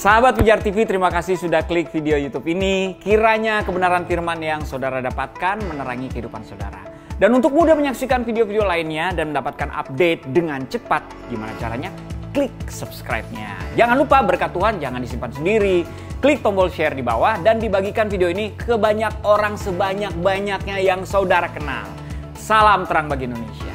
Sahabat Pijar TV, terima kasih sudah klik video YouTube ini. Kiranya kebenaran firman yang saudara dapatkan menerangi kehidupan saudara. Dan untuk mudah menyaksikan video-video lainnya dan mendapatkan update dengan cepat, gimana caranya? Klik subscribe-nya. Jangan lupa berkat Tuhan jangan disimpan sendiri. Klik tombol share di bawah dan dibagikan video ini ke banyak orang sebanyak-banyaknya yang saudara kenal. Salam terang bagi Indonesia.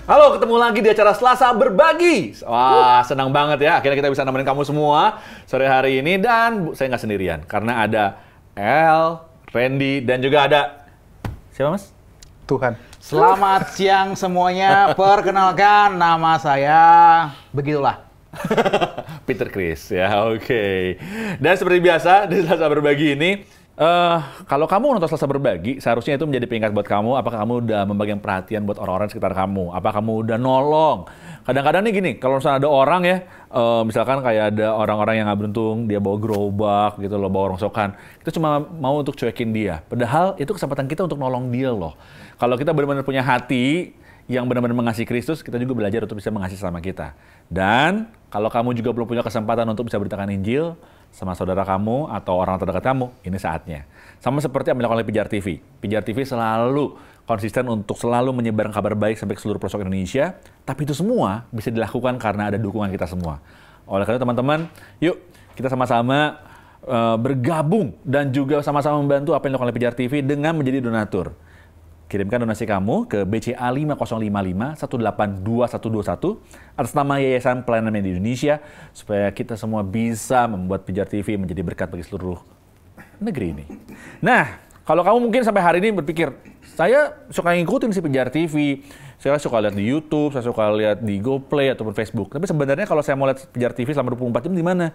Halo, ketemu lagi di acara Selasa Berbagi. Wah, senang banget ya. Akhirnya kita bisa nemenin kamu semua sore hari ini. Dan saya nggak sendirian, karena ada El, Randy, dan juga ada... Siapa, Mas? Tuhan. Selamat siang semuanya. Perkenalkan, nama saya begitulah. Peter Chris, ya, oke. Dan seperti biasa, di Selasa Berbagi ini, kalau kamu nonton Selasa Berbagi, seharusnya itu menjadi pengingat buat kamu. Apakah kamu udah membagikan perhatian buat orang-orang sekitar kamu? Apakah kamu udah nolong? Kadang-kadang nih gini, kalau misalnya ada orang ya, misalkan kayak ada orang-orang yang nggak beruntung, dia bawa gerobak gitu loh, bawa rongsokan. Kita cuma mau untuk cuekin dia. Padahal itu kesempatan kita untuk nolong dia loh. Kalau kita benar-benar punya hati yang benar-benar mengasihi Kristus, kita juga belajar untuk bisa mengasihi sama kita. Dan kalau kamu juga belum punya kesempatan untuk bisa beritakan Injil sama saudara kamu atau orang terdekat kamu, ini saatnya. Sama seperti yang dilakukan oleh Pijar TV. Pijar TV selalu konsisten untuk selalu menyebarkan kabar baik sampai ke seluruh pelosok Indonesia. Tapi itu semua bisa dilakukan karena ada dukungan kita semua. Oleh karena itu teman-teman, yuk kita sama-sama bergabung dan juga sama-sama membantu apa yang dilakukan oleh Pijar TV dengan menjadi donatur. Kirimkan donasi kamu ke BCA 5055 182121 atas nama Yayasan Pelayanan Media Indonesia supaya kita semua bisa membuat Pijar TV menjadi berkat bagi seluruh negeri ini. Nah, kalau kamu mungkin sampai hari ini berpikir, saya suka ngikutin si Pijar TV, saya suka lihat di YouTube, saya suka lihat di GoPlay ataupun Facebook. Tapi sebenarnya kalau saya mau lihat Pijar TV selama 24 jam di mana?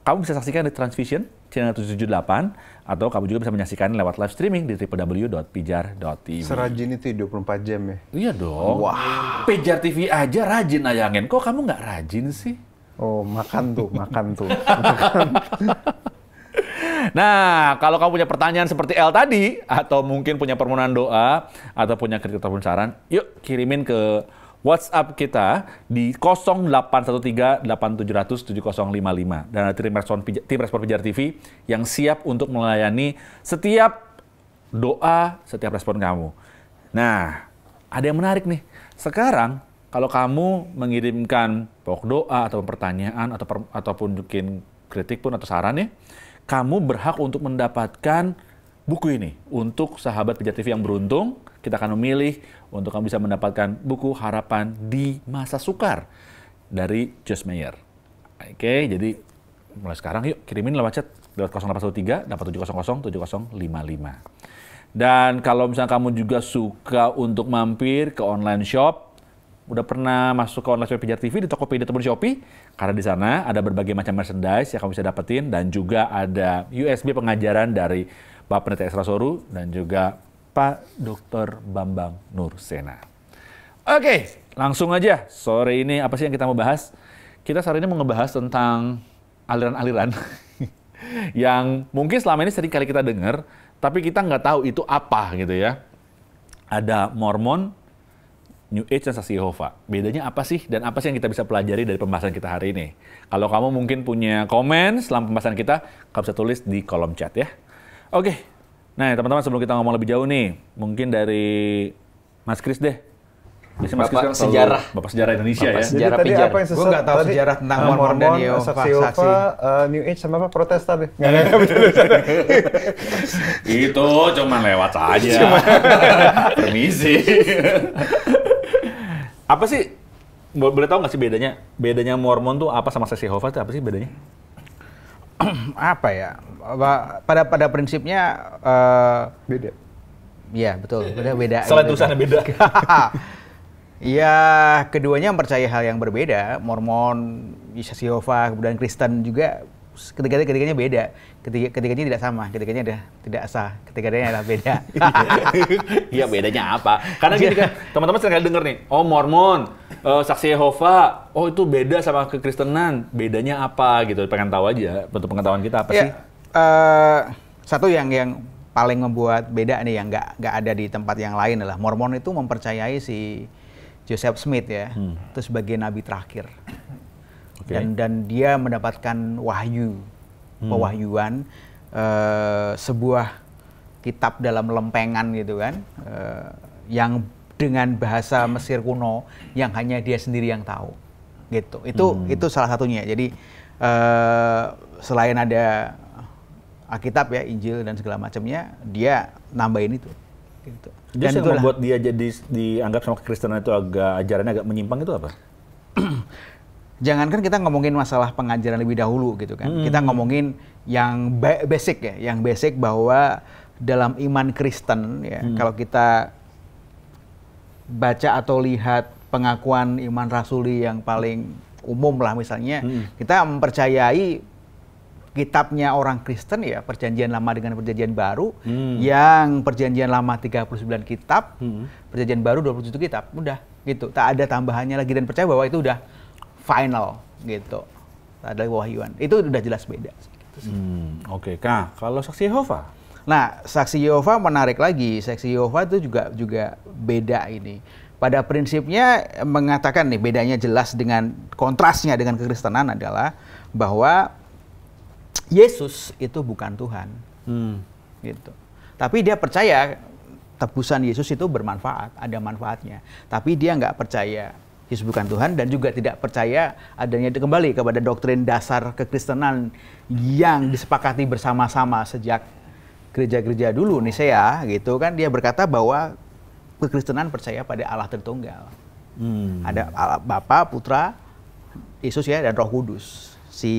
Kamu bisa saksikan di Transvision channel 778 atau kamu juga bisa menyaksikan lewat live streaming di www.pijar.tv. Serajin itu 24 jam ya? Iya dong. Wah. Pijar TV aja rajin nayangin. Kok kamu nggak rajin sih? Oh, makan tuh. Nah, kalau kamu punya pertanyaan seperti El tadi, atau mungkin punya permohonan doa, atau punya kritik ataupun saran, yuk kirimin ke WhatsApp kita di 0813-8700-7055. Dan ada tim respon Pijar TV yang siap untuk melayani setiap doa, setiap respon kamu. Nah, ada yang menarik nih. Sekarang, kalau kamu mengirimkan pokok doa atau pertanyaan ataupun mungkin kritik pun atau saran ya, kamu berhak untuk mendapatkan buku ini. Untuk sahabat Pijar TV yang beruntung, kita akan memilih untuk kamu bisa mendapatkan buku Harapan di Masa Sukar dari Joyce Meyer. Oke, jadi mulai sekarang yuk kirimin lewat chat lewat 0813-8700-7055. Dan kalau misalnya kamu juga suka untuk mampir ke online shop, udah pernah masuk ke online shop Pijar TV di Tokopedia ataupun Shopee? Karena di sana ada berbagai macam merchandise yang kamu bisa dapetin dan juga ada USB pengajaran dari Bapak Pendeta Esra Soru dan juga Pak Dr. Bambang Nursena. Oke, langsung aja. Sore ini apa sih yang kita mau bahas? Kita sore ini mau ngebahas tentang aliran-aliran yang mungkin selama ini sering kali kita dengar, tapi kita nggak tahu itu apa gitu ya. Ada Mormon, New Age, dan Saksi Yehova. Bedanya apa sih dan apa sih yang kita bisa pelajari dari pembahasan kita hari ini? Kalau kamu mungkin punya komen selama pembahasan kita, kamu bisa tulis di kolom chat ya. Oke, nah teman-teman sebelum kita ngomong lebih jauh nih, mungkin dari Mas Kris deh. Biasanya Mas Kris kan sejarah. Bapak sejarah Indonesia Bapak ya. sejarah Jadi tadi Pijar. apa yang Gue nggak tahu tadi, sejarah tentang Mormon dan Yehova, Saksi saksi. Yehova, New Age sama apa? Protestan deh. Itu cuma lewat saja. Permisi. Apa sih? Boleh tahu nggak sih bedanya? Bedanya Mormon tuh apa sama Saksi Yehova tuh apa sih bedanya? Apa ya? Pada prinsipnya Beda. ya betul, beda. Selain tulisannya beda. Ya, keduanya percaya hal yang berbeda. Mormon, Saksi Yehova, kemudian Kristen juga ketiganya beda, ketiganya tidak sama, ketiganya tidak sah, ketiganya adalah beda. Iya, bedanya apa? Karena gini kan, teman-teman sering kali denger nih, oh Mormon, Saksi Yehova, oh itu beda sama kekristenan, bedanya apa gitu? Pengen tahu aja, untuk pengetahuan kita apa sih? Satu yang paling membuat beda nih yang nggak ada di tempat yang lain adalah Mormon itu mempercayai si Joseph Smith ya, itu sebagai nabi terakhir. Okay. Dan dia mendapatkan pewahyuan, sebuah kitab dalam lempengan gitu kan, yang dengan bahasa Mesir kuno yang hanya dia sendiri yang tahu, gitu. Itu salah satunya. Jadi selain ada Alkitab ya, Injil dan segala macamnya, dia nambahin itu. Gitu. Jadi yang membuat dia jadi dianggap sama kekristenan itu ajarannya agak menyimpang itu apa? Jangankan kita ngomongin masalah pengajaran lebih dahulu gitu kan. Kita ngomongin yang basic ya, yang basic bahwa dalam iman Kristen ya, kalau kita baca atau lihat pengakuan iman rasuli yang paling umum lah misalnya, kita mempercayai kitabnya orang Kristen ya, Perjanjian Lama dengan Perjanjian Baru, yang Perjanjian Lama 39 kitab, Perjanjian Baru 27 kitab, udah gitu. Tak ada tambahannya lagi dan percaya bahwa itu udah final gitu. Ada wahyuan. Itu udah jelas beda. Oke. Nah, kalau Saksi Yehova? Nah, Saksi Yehova menarik lagi. Saksi Yehova itu juga beda ini. Pada prinsipnya mengatakan nih, bedanya jelas dengan kontrasnya dengan kekristenan adalah bahwa Yesus itu bukan Tuhan. Gitu. Tapi dia percaya tebusan Yesus itu bermanfaat, ada manfaatnya. Tapi dia nggak percaya Yesus bukan Tuhan dan juga tidak percaya adanya kembali kepada doktrin dasar kekristenan yang disepakati bersama-sama sejak gereja-gereja dulu Nisea gitu kan. Dia berkata bahwa kekristenan percaya pada Allah Tritunggal. Ada Allah Bapa, Putra, Yesus ya, dan Roh Kudus. Si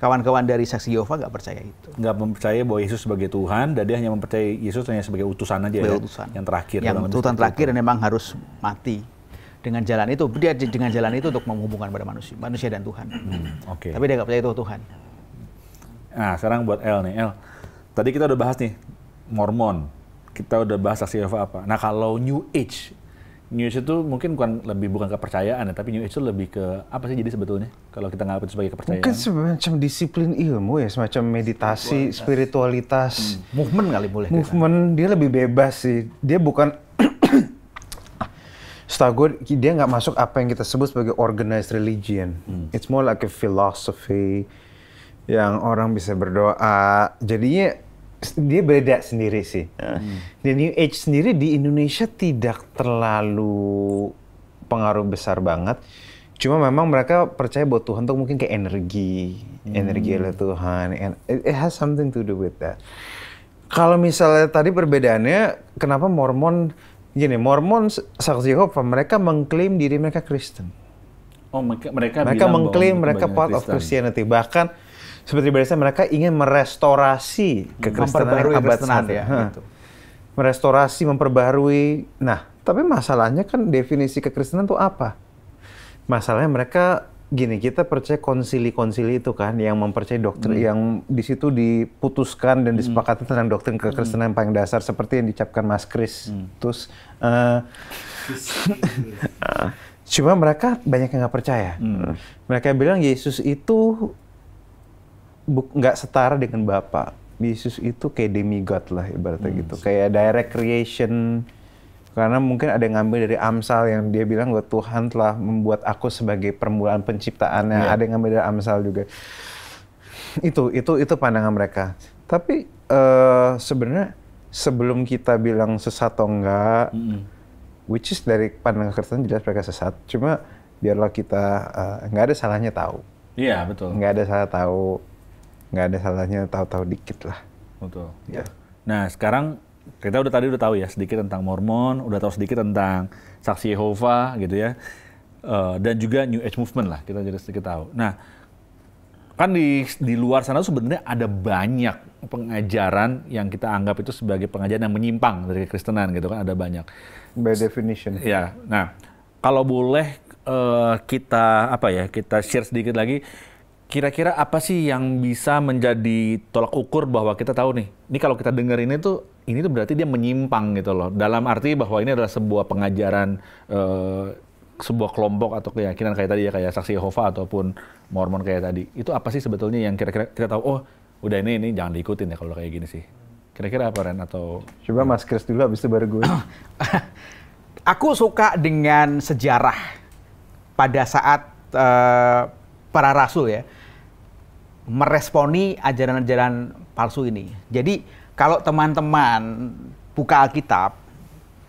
kawan-kawan dari Saksi Yehova nggak percaya itu. Nggak mempercaya bahwa Yesus sebagai Tuhan, dan dia hanya mempercayai Yesus hanya sebagai utusan aja ya? Utusan. Yang terakhir. Yang utusan terakhir dan memang harus mati. Dengan jalan itu, dia dengan jalan itu untuk menghubungkan pada manusia dan Tuhan. Oke. Tapi dia nggak percaya itu Tuhan. Nah, sekarang buat El nih. El, tadi kita udah bahas nih, Mormon. Kita udah bahas Saksi Yehova apa. Nah, kalau New Age itu mungkin bukan kepercayaan ya, tapi New Age itu lebih ke apa sih jadi sebetulnya? Kalau kita nganggap itu sebagai kepercayaan. Mungkin semacam disiplin ilmu ya, semacam meditasi, spiritualitas. Movement kali boleh. Movement, dia lebih bebas sih. Dia bukan, setahu gue, dia nggak masuk apa yang kita sebut sebagai organized religion. It's more like a philosophy yang orang bisa berdoa. Jadinya dia beda sendiri sih. Dan New Age sendiri di Indonesia tidak terlalu pengaruh besar banget. Cuma memang mereka percaya bahwa Tuhan tuh mungkin kayak energi oleh Tuhan. And it has something to do with that. Kalau misalnya tadi perbedaannya, kenapa Mormon Saksi Yehova, mereka mengklaim diri mereka Kristen. Oh, mereka mengklaim mereka part of Christianity. Bahkan seperti biasa mereka ingin merestorasi kekristenan yang abad satu. Gitu. Merestorasi, memperbarui. Nah, tapi masalahnya kan definisi kekristenan itu apa? Masalahnya mereka gini, kita percaya konsili-konsili itu kan yang mempercayai doktrin yang di situ diputuskan dan disepakati tentang doktrin kekristenan yang paling dasar seperti yang dicapkan Mas Kris. Terus cuma mereka banyak yang nggak percaya. Mereka bilang Yesus itu nggak setara dengan Bapa. Yesus itu kayak demigod lah ibaratnya gitu. Kayak direct creation. Karena mungkin ada yang ngambil dari Amsal yang dia bilang bahwa Tuhan telah membuat aku sebagai permulaan penciptaannya. Ada yang ngambil dari Amsal juga. Itu pandangan mereka. Tapi sebenarnya sebelum kita bilang sesat atau enggak, which is dari pandangan Kristen jelas mereka sesat. Cuma biarlah kita nggak ada salahnya tahu. Iya, betul. Nggak ada salah tahu. Nggak ada salahnya tahu-tahu dikit lah. Betul. Ya. Nah, sekarang kita udah tahu ya sedikit tentang Mormon, udah tahu sedikit tentang Saksi Yehova gitu ya, dan juga New Age Movement lah, kita jadi sedikit tahu. Nah, kan di luar sana sebenarnya ada banyak pengajaran yang kita anggap itu sebagai pengajaran yang menyimpang dari kekristenan gitu kan, ada banyak. By definition. Ya, nah kalau boleh kita share sedikit lagi, kira-kira apa sih yang bisa menjadi tolak ukur bahwa kita tahu nih, ini kalau kita dengar ini tuh berarti dia menyimpang gitu loh. Dalam arti bahwa ini adalah sebuah pengajaran sebuah kelompok atau keyakinan kayak tadi ya, kayak Saksi Yehova ataupun Mormon kayak tadi. Itu apa sih sebetulnya yang kira-kira kita tahu, oh udah ini jangan diikutin ya kalau kayak gini sih. Kira-kira apa Ren atau... Coba Mas Chris dulu, habis itu baru gue. Aku suka dengan sejarah pada saat para rasul ya meresponi ajaran-ajaran palsu ini. Jadi kalau teman-teman buka Alkitab,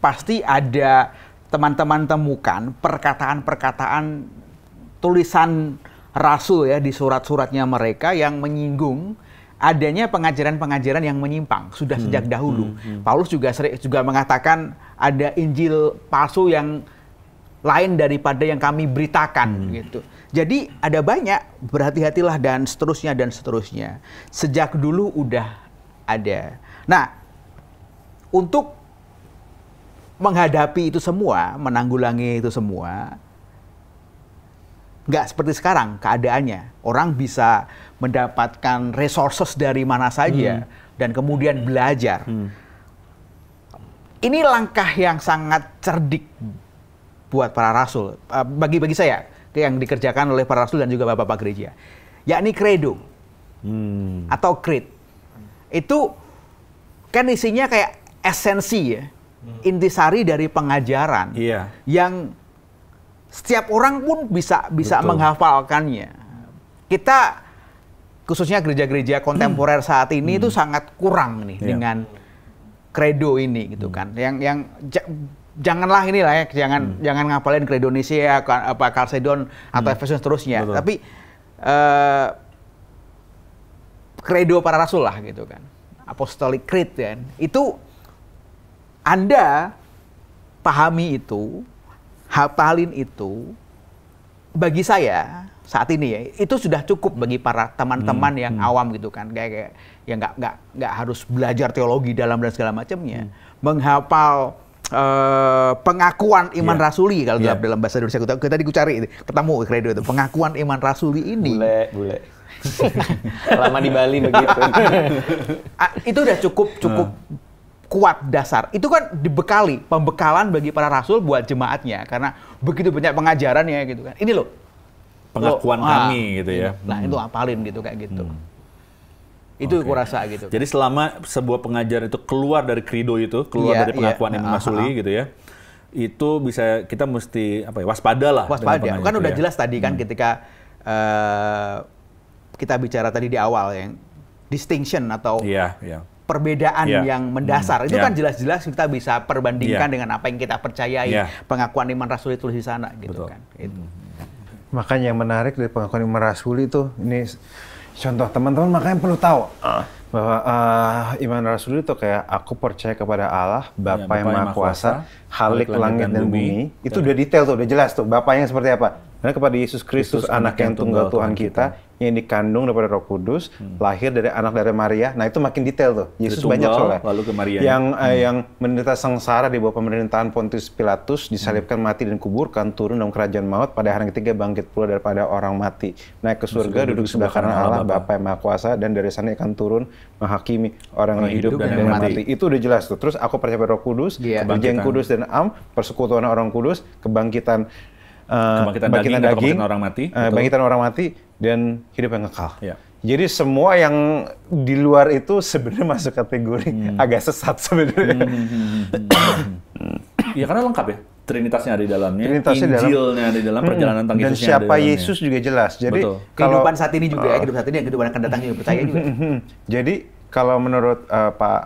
pasti ada teman-teman temukan perkataan-perkataan tulisan rasul ya di surat-suratnya mereka yang menyinggung adanya pengajaran-pengajaran yang menyimpang sudah sejak dahulu. Paulus juga mengatakan ada Injil palsu yang lain daripada yang kami beritakan gitu. Jadi ada banyak, berhati-hatilah dan seterusnya dan seterusnya. Sejak dulu udah ada. Nah, untuk menghadapi itu semua, menanggulangi itu semua, nggak seperti sekarang keadaannya. Orang bisa mendapatkan resources dari mana saja dan kemudian belajar. Ini langkah yang sangat cerdik buat para rasul. Bagi saya, yang dikerjakan oleh para rasul dan juga bapak-bapak gereja. Yakni credo atau creed. Itu kan isinya kayak esensi ya. Intisari dari pengajaran yang setiap orang pun bisa menghafalkannya. Kita khususnya gereja-gereja kontemporer saat ini itu sangat kurang nih dengan credo ini gitu kan. Yang janganlah inilah ya, jangan ngapalin credo Nicea, apa Chalcedon atau Efesus seterusnya. Betul. Tapi credo para rasul lah gitu kan. Apostolic Creed kan. Itu Anda pahami itu, hafalin itu, bagi saya saat ini ya, itu sudah cukup bagi para teman-teman yang awam gitu kan, kayak yang nggak harus belajar teologi dalam dan segala macamnya, menghafal pengakuan iman rasuli kalau dalam bahasa Indonesia. Tadi gue cari ketemu credo itu, pengakuan iman rasuli ini. Bule. Lama di Bali begitu. Itu udah cukup kuat dasar. Itu kan dibekali, pembekalan bagi para rasul buat jemaatnya karena begitu banyak pengajarannya gitu kan. Ini loh pengakuan kami gitu ya. Nah, itu apalin gitu kayak gitu. Itu aku rasa gitu. Jadi selama sebuah pengajaran itu keluar dari credo itu, keluar dari pengakuan iman rasuli gitu ya. Itu bisa kita mesti waspada lah. Waspada. Kan udah jelas tadi kan ketika kita bicara tadi di awal yang distinction atau perbedaan yang mendasar. Itu kan jelas-jelas kita bisa perbandingkan dengan apa yang kita percayai. Pengakuan iman rasuli tulis di sana gitu. Betul. Kan. Makanya yang menarik dari pengakuan iman rasuli itu, ini contoh teman-teman makanya perlu tahu bahwa iman rasuli itu kayak aku percaya kepada Allah, Bapa yang Maha Kuasa, Khalik langit dan bumi. Itu udah detail tuh, udah jelas tuh Bapaknya seperti apa. Dan kepada Yesus Kristus, anak yang tunggal Tuhan kita, yang dikandung daripada Roh Kudus, lahir dari anak dari Maria. Nah itu makin detail tuh. Yesus banyak soalnya. Lalu ke Maria. Yang menderita sengsara di bawah pemerintahan Pontius Pilatus, disalibkan, mati dan kuburkan, turun dalam kerajaan maut, pada hari ketiga bangkit pula daripada orang mati. Naik ke surga, duduk sebelah kanan Allah, Bapa yang Maha Kuasa, dan dari sana akan turun menghakimi orang yang hidup dan yang mati. Itu udah jelas tuh. Terus aku percaya pada Roh Kudus, Perjanjian Kudus dan persekutuan orang kudus, kebangkitan daging, orang mati, bangkitan orang mati, dan hidup yang kekal. Jadi semua yang di luar itu sebenarnya masuk kategori agak sesat sebenarnya. Ya karena lengkap ya, Trinitasnya ada di dalamnya, Injilnya ada di dalam, perjalanan tentang dan siapa Yesus juga jelas. Jadi kehidupan saat ini juga kehidupan saat ini, kehidupan akan datang juga percaya juga. Jadi kalau menurut Pak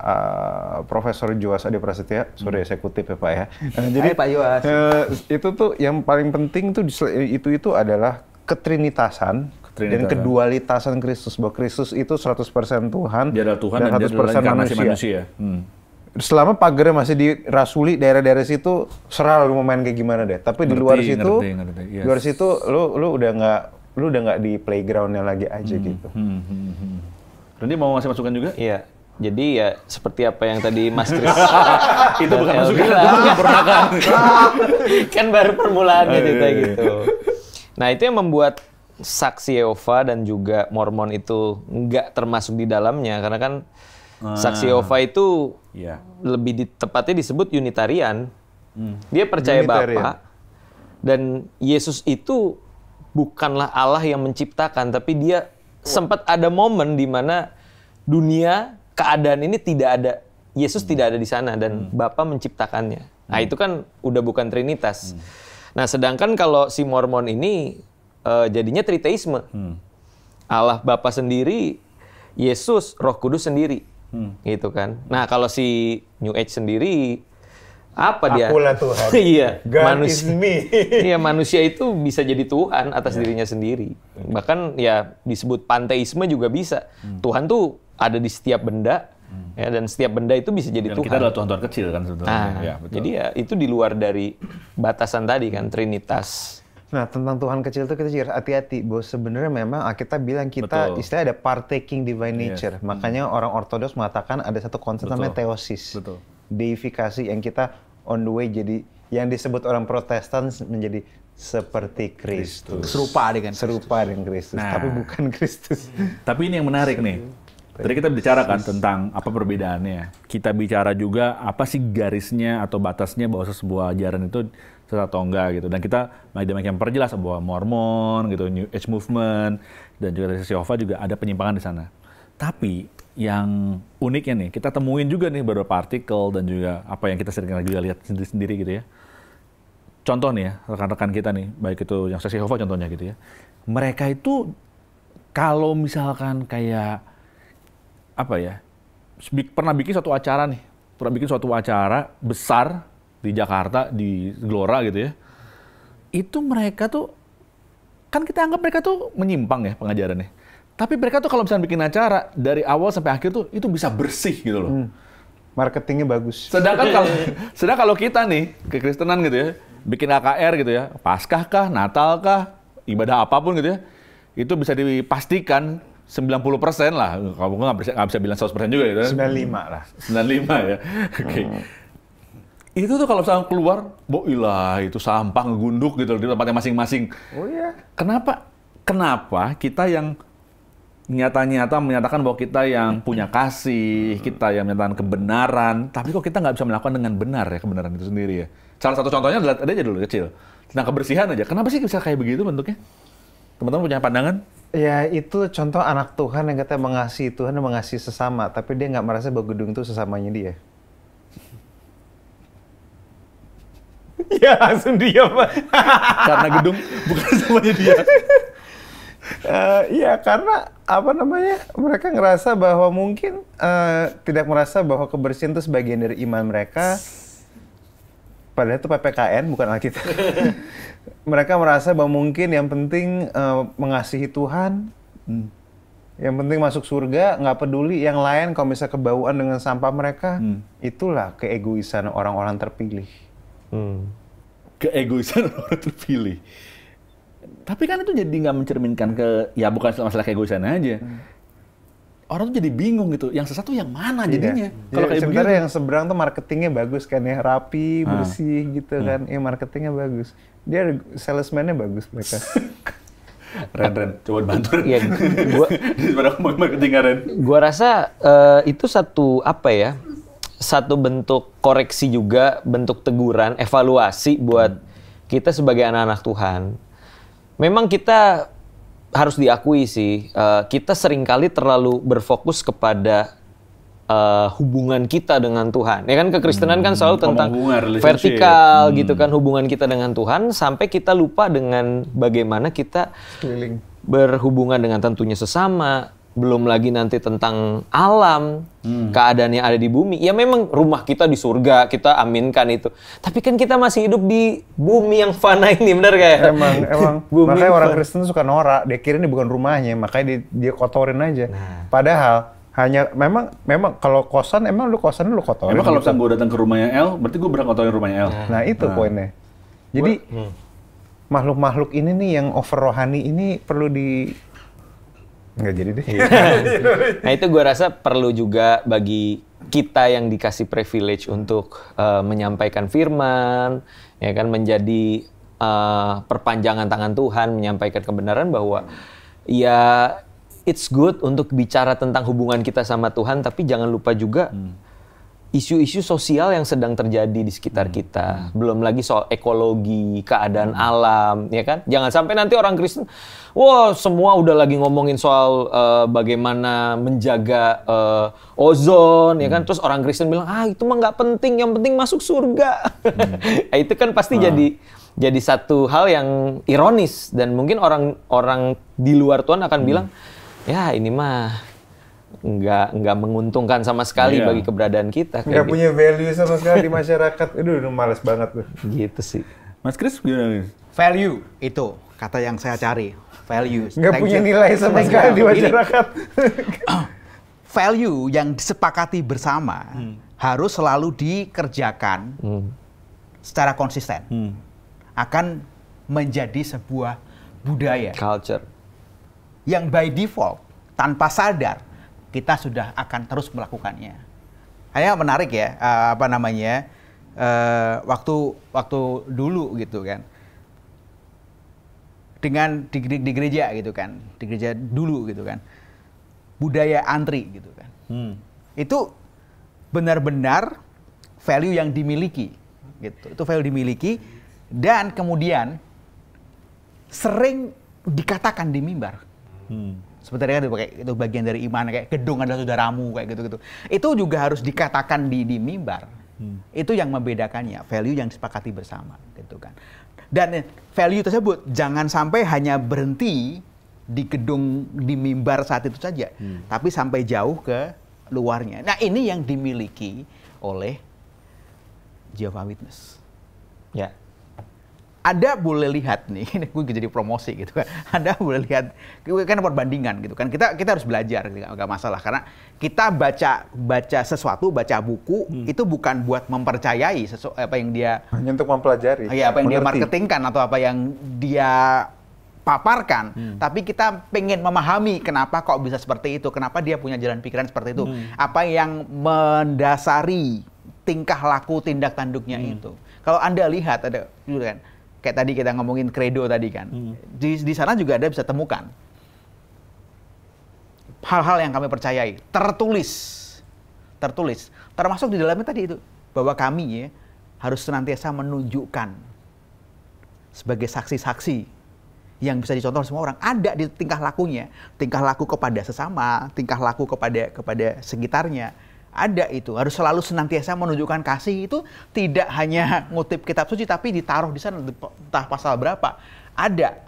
Profesor Joas Adi Prasetya, sorry saya kutip ya Pak ya. Jadi Pak Joas, itu tuh yang paling penting tuh itu adalah ketrinitasan dan kedualitasan Kristus. Bahwa Kristus itu 100% Tuhan, dia adalah Tuhan dan 100% manusia. Selama pagarnya masih dirasuli daerah-daerah situ, serah lu mau main kayak gimana deh. Tapi di luar situ, di luar situ lu udah nggak di playgroundnya lagi aja gitu. Randy mau ngasih masukan juga? Iya. Jadi ya seperti apa yang tadi Mas Chris itu bukan masukan, itu sempurnakan. Kan baru permulaannya cerita gitu. Nah itu yang membuat Saksi Yehova dan juga Mormon itu nggak termasuk di dalamnya, karena kan Saksi Yehova itu Iya. lebih tepatnya disebut Unitarian. Dia percaya Unitarian. Bapa, dan Yesus itu bukanlah Allah yang menciptakan, tapi dia sempat ada momen di mana dunia, keadaan ini tidak ada, Yesus tidak ada di sana dan Bapa menciptakannya. Nah, itu kan udah bukan Trinitas. Nah, sedangkan kalau si Mormon ini jadinya Triteisme. Allah Bapa sendiri, Yesus, Roh Kudus sendiri. Gitu kan. Nah, kalau si New Age sendiri, apa dia? Akulah Tuhan. Iya, God is me. Iya, manusia itu bisa jadi Tuhan atas dirinya sendiri. Bahkan ya disebut panteisme juga bisa. Tuhan tuh ada di setiap benda, ya, dan setiap benda itu bisa jadi Dan Tuhan. kita adalah Tuhan-Tuhan kecil kan sebetulnya. Nah, Ya, betul. jadi ya itu di luar dari batasan tadi kan, Trinitas. Nah, tentang Tuhan kecil itu kita juga harus hati-hati, bahwa sebenarnya memang Alkitab bilang kita Betul. istilahnya ada partaking divine Yes. nature. Makanya orang Ortodoks mengatakan ada satu konsep Betul. namanya theosis. Betul. Deifikasi yang kita on the way jadi, yang disebut orang Protestan menjadi seperti Kristus. Serupa dengan Serupa dengan Kristus, Nah. tapi bukan Kristus. Tapi ini yang menarik nih. Tadi kita bicarakan tentang apa perbedaannya. Kita bicara juga apa sih garisnya atau batasnya bahwa sebuah ajaran itu sesat atau enggak gitu. Dan kita makin perjelas bahwa Mormon gitu, New Age Movement, dan juga dari Yehova juga ada penyimpangan di sana. Tapi yang uniknya nih, kita temuin juga nih beberapa artikel dan juga apa yang kita sering juga lihat sendiri-sendiri gitu ya. Contoh nih ya, rekan-rekan kita nih, baik itu yang Saksi Yehova contohnya gitu ya. Mereka itu kalau misalkan kayak apa ya, pernah bikin suatu acara besar di Jakarta, di Gelora gitu ya. Itu mereka tuh, kan kita anggap mereka tuh menyimpang ya pengajarannya. Tapi mereka tuh kalau misalnya bikin acara, dari awal sampai akhir tuh, itu bisa bersih gitu loh. Marketingnya bagus. Sedangkan kalau kita nih, kekristenan gitu ya, bikin AKR gitu ya, Paskah kah, Natal kah, ibadah apapun gitu ya, itu bisa dipastikan 90% lah. Kamu nggak bisa bilang 100% juga gitu. 95 lah. 95 ya. Oke. Itu tuh kalau misalnya keluar, boilah itu sampah ngegunduk gitu di tempatnya masing-masing. Oh iya. Kenapa kita yang nyata-nyata menyatakan bahwa kita yang punya kasih, kita yang menyatakan kebenaran, tapi kok kita nggak bisa melakukan dengan benar ya kebenaran itu sendiri ya. Salah satu contohnya adalah ada aja dulu kecil. Tentang kebersihan aja. Kenapa sih bisa kayak begitu bentuknya? Teman-teman punya pandangan? Ya itu contoh anak Tuhan yang katanya mengasihi Tuhan dan mengasihi sesama, tapi dia nggak merasa bahwa gedung itu sesamanya dia. Ya langsung diam. Karena gedung bukan semuanya dia. Iya karena apa namanya, mereka ngerasa bahwa mungkin tidak merasa bahwa kebersihan itu sebagian dari iman mereka. Padahal itu PPKN bukan Alkitab. Mereka merasa bahwa mungkin yang penting mengasihi Tuhan, yang penting masuk surga, nggak peduli yang lain kalau bisa kebauan dengan sampah mereka. Itulah keegoisan orang-orang terpilih. Keegoisan orang terpilih. Tapi kan itu jadi nggak mencerminkan ya bukan masalah keegoisan aja. Orang tuh jadi bingung gitu, yang sesat tuh yang mana jadinya? Kalau kayak sebenarnya begitu. yang seberang tuh marketingnya bagus kan ya, rapi, bersih gitu kan. Ya marketingnya bagus. Dia salesman-nya bagus mereka. Ren, coba bantu Ren. Ya, Daripada ngomong marketing Ren. gua rasa itu satu satu bentuk koreksi juga, bentuk teguran, evaluasi buat kita sebagai anak-anak Tuhan. Memang kita harus diakui sih, kita seringkali terlalu berfokus kepada hubungan kita dengan Tuhan. Ya kan kekristenan kan selalu tentang hubungan, relationship. vertikal gitu kan, hubungan kita dengan Tuhan, sampai kita lupa dengan bagaimana kita Keliling. berhubungan dengan tentunya sesama, belum lagi nanti tentang alam, keadaan yang ada di bumi. Ya memang rumah kita di surga, kita aminkan itu. Tapi kan kita masih hidup di bumi yang fana ini, benar gak ya? Emang. Bumi Makanya orang fana. Kristen suka norak. Dia kira ini bukan rumahnya, makanya dia kotorin aja. Padahal hanya memang kalau kosan emang lu kotorin. Emang kalau misalnya gue datang ke rumahnya El, berarti gue berhak ngotorin rumahnya El. Nah itu poinnya. Jadi makhluk-makhluk ini nih yang over rohani ini perlu di nggak jadi deh. Nah itu gue rasa perlu juga bagi kita yang dikasih privilege untuk menyampaikan firman, ya kan, menjadi perpanjangan tangan Tuhan, menyampaikan kebenaran bahwa ya it's good untuk bicara tentang hubungan kita sama Tuhan, tapi jangan lupa juga isu-isu sosial yang sedang terjadi di sekitar kita. Belum lagi soal ekologi, keadaan alam, ya kan? Jangan sampai nanti orang Kristen, wah semua udah lagi ngomongin soal bagaimana menjaga ozon, ya kan? Terus orang Kristen bilang, itu mah nggak penting, yang penting masuk surga. Itu kan pasti jadi satu hal yang ironis, dan mungkin orang di luar Tuhan akan bilang, ya ini mah nggak menguntungkan sama sekali bagi keberadaan kita. Nggak punya value sama sekali di masyarakat. Aduh, males banget tuh. Gitu sih. Mas Kris gimana? Value itu kata yang saya cari. Value. Nggak punya nilai sama sekali di masyarakat. Value yang disepakati bersama harus selalu dikerjakan secara konsisten. Akan menjadi sebuah budaya. Culture. Yang by default, tanpa sadar, kita sudah akan terus melakukannya. Kayaknya menarik ya, waktu dulu gitu kan, dengan di gereja gitu kan, di gereja dulu gitu kan, budaya antri gitu kan, itu benar-benar value yang dimiliki, gitu. Itu value dimiliki dan kemudian sering dikatakan di mimbar. Sebenarnya itu bagian dari iman, kayak gedung adalah saudaramu, kayak gitu-gitu. Itu juga harus dikatakan di mimbar. Itu yang membedakannya, value yang disepakati bersama, gitu kan. Dan value tersebut jangan sampai hanya berhenti di gedung, di mimbar saat itu saja, tapi sampai jauh ke luarnya. Nah, ini yang dimiliki oleh Jehovah's Witness. Ya. Anda boleh lihat nih, ini gue jadi promosi gitu kan. Anda boleh lihat, kan perbandingan gitu kan. Kita harus belajar, nggak masalah. Karena kita baca sesuatu, baca buku itu bukan buat mempercayai apa yang dia hanya untuk mempelajari. Ya, apa yang dia marketingkan atau apa yang dia paparkan. Tapi kita pengen memahami kenapa kok bisa seperti itu, kenapa dia punya jalan pikiran seperti itu, apa yang mendasari tingkah laku tindak tanduknya itu. Kalau Anda lihat ada, gitu kan. Kayak tadi kita ngomongin credo tadi kan, di sana juga Anda bisa temukan hal-hal yang kami percayai, tertulis, termasuk di dalamnya tadi itu, bahwa kami ya harus senantiasa menunjukkan sebagai saksi-saksi yang bisa dicontoh semua orang, ada di tingkah lakunya, tingkah laku kepada sesama, tingkah laku kepada sekitarnya. Ada itu, harus selalu senantiasa menunjukkan kasih itu tidak hanya ngutip kitab suci, tapi ditaruh di sana, entah pasal berapa. Ada.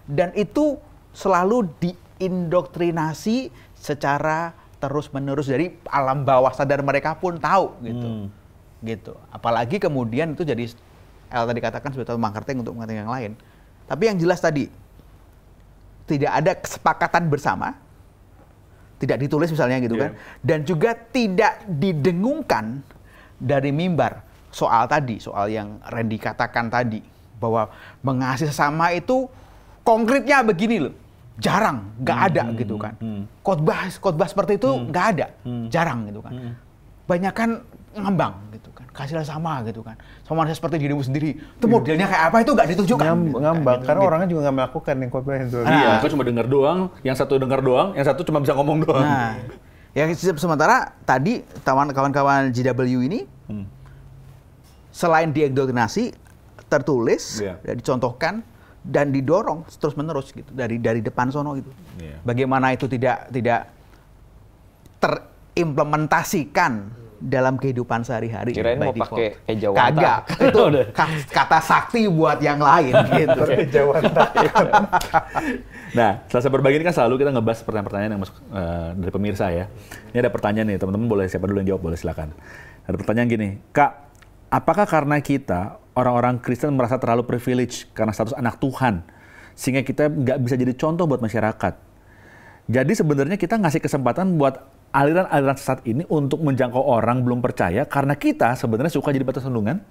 Dan itu selalu diindoktrinasi secara terus-menerus dari alam bawah sadar mereka pun tahu gitu. Gitu. Apalagi kemudian itu jadi, tadi katakan sebagai marketing untuk marketing yang lain. Tapi yang jelas tadi, tidak ada kesepakatan bersama, tidak ditulis misalnya gitu kan, dan juga tidak didengungkan dari mimbar soal yang Randy katakan tadi, bahwa mengasihi sesama itu konkretnya begini loh, jarang, nggak ada gitu kan. Khotbah seperti itu nggak ada, jarang gitu kan. Banyak kan ngambang gitu kan, kasihlah sama gitu kan, sama manusia seperti dirimu sendiri. Itu modelnya kayak apa itu nggak ditujukan. Ngambang, gitu, karena orangnya juga nggak melakukan yang khotbah itu. Iya, kan cuma dengar doang, yang satu dengar doang, yang satu cuma bisa ngomong doang. Nah, yang sementara tadi kawan-kawan JW ini selain diindoktrinasi, tertulis, dicontohkan dan didorong terus-menerus gitu dari depan sono gitu. Bagaimana itu tidak terimplementasikan dalam kehidupan sehari-hari. Kirain mau pakai ejawanta. Kagak. Itu kata sakti buat yang lain gitu. Ejawanta. Nah, selesai berbagi ini kan selalu kita ngebahas pertanyaan-pertanyaan yang masuk dari pemirsa ya. Ini ada pertanyaan nih, teman-teman boleh siapa dulu yang jawab, boleh silakan. Ada pertanyaan gini, Kak, apakah karena kita orang-orang Kristen merasa terlalu privilege karena status anak Tuhan, sehingga kita nggak bisa jadi contoh buat masyarakat? Jadi sebenarnya kita ngasih kesempatan buat aliran-aliran sesat ini untuk menjangkau orang belum percaya karena kita sebenarnya suka jadi batu sandungan?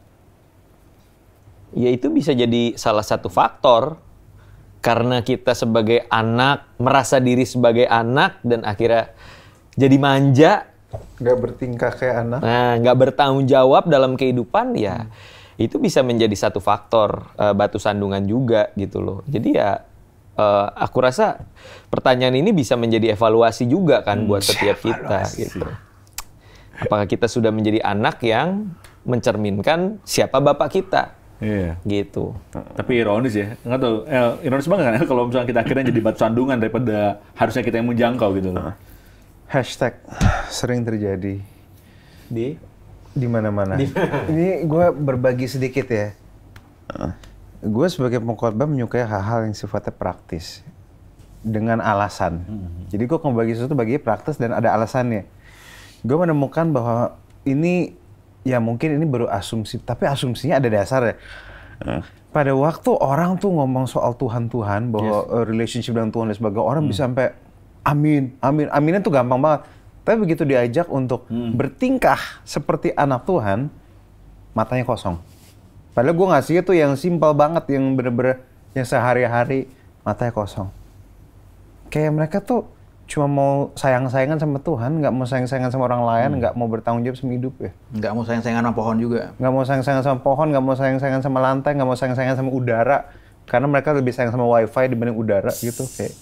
Ya itu bisa jadi salah satu faktor. Karena kita sebagai anak, merasa diri sebagai anak dan akhirnya jadi manja. Nggak bertingkah kayak anak. Nah, nggak bertanggung jawab dalam kehidupan ya. itu bisa menjadi satu faktor batu sandungan juga gitu loh. Jadi ya aku rasa pertanyaan ini bisa menjadi evaluasi juga kan buat setiap kita gitu. Apakah kita sudah menjadi anak yang mencerminkan siapa bapak kita? Iya. Gitu. Tapi ironis ya, nggak tahu. Ironis banget kan kalau misalnya kita akhirnya jadi batu sandungan daripada harusnya kita yang menjangkau gitu loh. Hashtag sering terjadi di mana-mana. Di Ini gue berbagi sedikit ya. Gue sebagai pengkhotbah menyukai hal-hal yang sifatnya praktis dengan alasan. Jadi gue kalau bagi sesuatu bagi praktis dan ada alasannya. Gue menemukan bahwa ini ya mungkin ini baru asumsi, tapi asumsinya ada dasarnya. Pada waktu orang tuh ngomong soal Tuhan bahwa relationship dengan Tuhan dan sebagainya, orang bisa sampai amin. Aminnya tuh gampang banget. Tapi begitu diajak untuk bertingkah seperti anak Tuhan, matanya kosong. Padahal gue ngasihnya tuh yang simpel banget, yang bener-bener yang sehari-hari, matanya kosong. Kayak mereka tuh cuma mau sayang-sayangan sama Tuhan, nggak mau sayang-sayangan sama orang lain, nggak mau bertanggung jawab sama hidup ya. Nggak mau sayang-sayangan sama pohon juga. Nggak mau sayang-sayangan sama pohon, nggak mau sayang-sayangan sama lantai, nggak mau sayang-sayangan sama udara. Karena mereka lebih sayang sama wifi dibanding udara gitu. Kayak,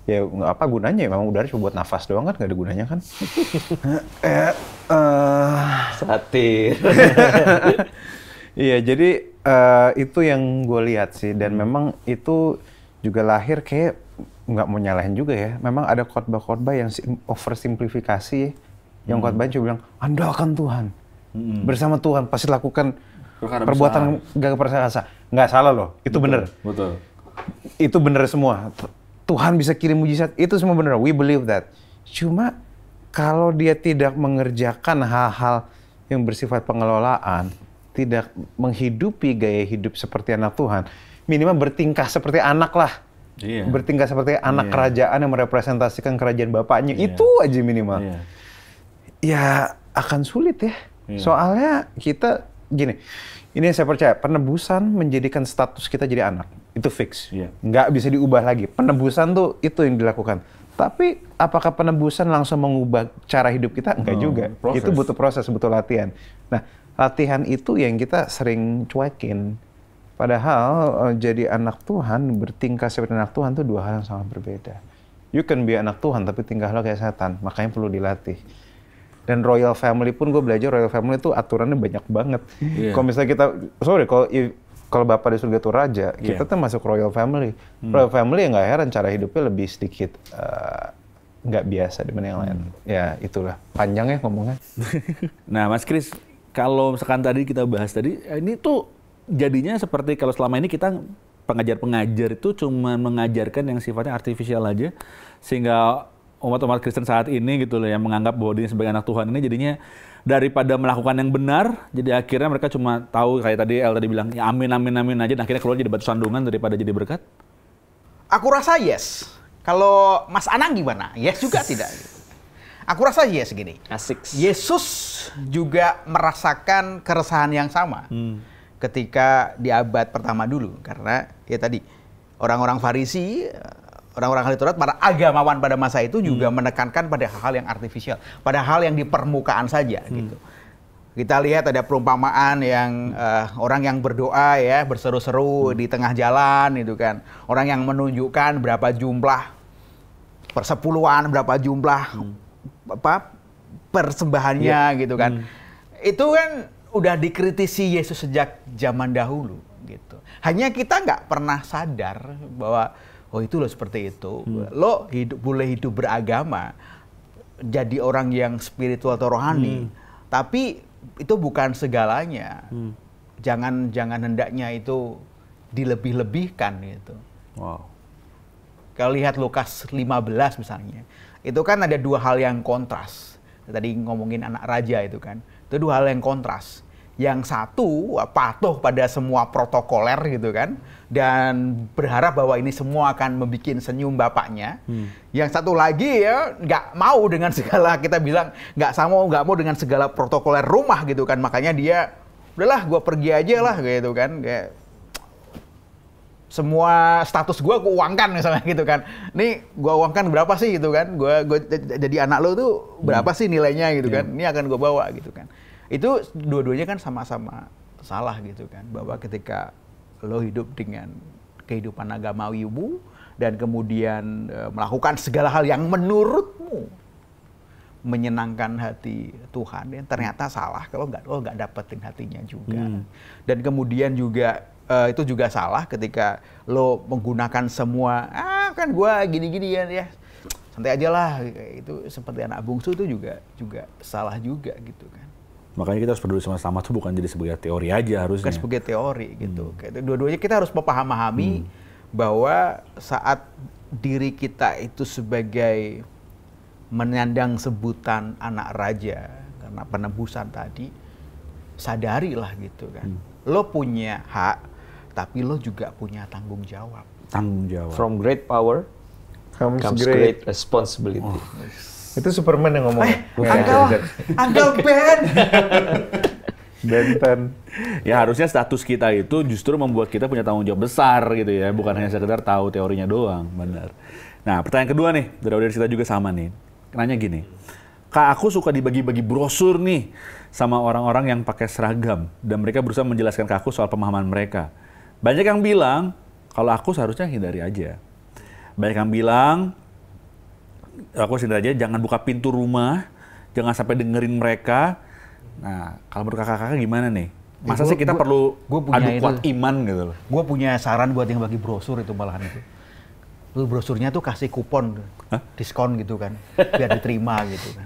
ya nggak apa gunanya, memang udara cuma buat nafas doang kan, nggak ada gunanya kan. Satir. Iya, jadi itu yang gue lihat sih. Dan memang itu juga lahir kayak nggak mau nyalahin juga ya. Memang ada khotbah-khotbah yang oversimplifikasi, yang khotbahnya cuma bilang, andalkan Tuhan, bersama Tuhan pasti lakukan perbuatan gak perkasa. Nggak salah loh, itu bener. Betul. Itu bener semua. Tuhan bisa kirim mujizat, itu semua bener. We believe that. Cuma kalau dia tidak mengerjakan hal-hal yang bersifat pengelolaan, tidak menghidupi gaya hidup seperti anak Tuhan, minimal bertingkah seperti anak lah. Iya. Bertingkah seperti anak kerajaan yang merepresentasikan kerajaan bapaknya. Itu aja minimal. Ya akan sulit ya. Soalnya kita gini, ini yang saya percaya, penebusan menjadikan status kita jadi anak. Itu fix. Nggak bisa diubah lagi. Penebusan tuh itu yang dilakukan. Tapi apakah penebusan langsung mengubah cara hidup kita? Enggak juga. Proses. Itu butuh proses, butuh latihan. Nah, latihan itu yang kita sering cuekin. Padahal jadi anak Tuhan, bertingkah seperti anak Tuhan itu dua hal yang sangat berbeda. You can be anak Tuhan, tapi tingkah lo kayak setan. Makanya perlu dilatih. Dan royal family pun gue belajar, royal family itu aturannya banyak banget. Kalau misalnya kita, kalau Bapak di surga itu raja, kita tuh masuk royal family. Royal family ya nggak heran cara hidupnya lebih sedikit nggak biasa dibanding yang lain. Ya itulah, panjang ya ngomongnya. Nah Mas Kris, kalau misalkan tadi kita bahas tadi, ini tuh jadinya seperti kalau selama ini kita pengajar-pengajar itu cuma mengajarkan yang sifatnya artifisial aja, sehingga umat-umat Kristen saat ini gitu loh yang menganggap bahwa dirinya sebagai anak Tuhan ini jadinya daripada melakukan yang benar, jadi akhirnya mereka cuma tahu kayak tadi El tadi bilang ya amin aja, dan akhirnya keluar jadi batu sandungan daripada jadi berkat. Aku rasa yes. Kalau Mas Anang gimana? Yes juga tidak? Aku rasa yes gini. Asik. Yesus juga merasakan keresahan yang sama ketika di abad pertama dulu, karena ya tadi orang-orang Farisi, orang-orang ahli Taurat, para agamawan pada masa itu juga menekankan pada hal-hal yang artifisial, pada hal yang di permukaan saja gitu. Kita lihat ada perumpamaan yang orang yang berdoa ya, berseru-seru di tengah jalan itu kan. Orang yang menunjukkan berapa jumlah persepuluhan, berapa jumlah persembahannya gitu kan. Itu kan udah dikritisi Yesus sejak zaman dahulu gitu. Hanya kita nggak pernah sadar bahwa oh itu loh seperti itu. Lo boleh hidup beragama, jadi orang yang spiritual atau rohani, tapi itu bukan segalanya. Jangan hendaknya itu dilebih-lebihkan gitu. Wow. Kalau lihat Lukas 15 misalnya, itu kan ada dua hal yang kontras. Tadi ngomongin anak raja itu kan, itu dua hal yang kontras. Yang satu patuh pada semua protokoler gitu kan, dan berharap bahwa ini semua akan membuat senyum bapaknya. Yang satu lagi ya nggak mau dengan segala, kita bilang nggak mau dengan segala protokoler rumah gitu kan, makanya dia udahlah gue pergi aja lah gitu kan, kayak semua status gue uangkan misalnya gitu kan. Nih gue uangkan berapa sih gitu kan, gue jadi anak lo tuh berapa sih nilainya gitu kan, ini akan gue bawa gitu kan. Itu dua-duanya kan sama-sama salah gitu kan, bahwa ketika lo hidup dengan kehidupan agamawimu dan kemudian melakukan segala hal yang menurutmu menyenangkan hati Tuhan, ya ternyata salah kalau nggak dapetin hatinya juga. Dan kemudian juga itu juga salah ketika lo menggunakan semua kan gua gini-gini ya santai aja lah, itu seperti anak bungsu itu juga salah juga gitu kan. Makanya kita harus peduli sama-sama tuh bukan jadi sebagai teori aja harusnya. Bukan sebagai teori gitu. Dua-duanya kita harus memahami bahwa saat diri kita itu sebagai menyandang sebutan anak raja karena penebusan tadi, sadarilah gitu kan. Lo punya hak, tapi lo juga punya tanggung jawab. Tanggung jawab. From great power comes great responsibility. Itu Superman yang ngomong. Uncle Ben. Benten. Ya harusnya status kita itu justru membuat kita punya tanggung jawab besar gitu ya, bukan hanya sekedar tahu teorinya doang, benar. Nah, pertanyaan kedua nih, dari audiens kita juga sama nih. Nanya gini, Kak, aku suka dibagi-bagi brosur nih sama orang-orang yang pakai seragam dan mereka berusaha menjelaskan ke aku soal pemahaman mereka. Banyak yang bilang kalau aku seharusnya hindari aja. Banyak yang bilang aku hindari aja, jangan buka pintu rumah, jangan sampai dengerin mereka. Nah, kalau menurut kakak-kakak gimana nih? Masa sih kita perlu adu kuat iman gitu loh? Gue punya saran buat yang bagi brosur itu malahan itu. Lu brosurnya tuh kasih kupon, diskon gitu kan, biar diterima gitu kan.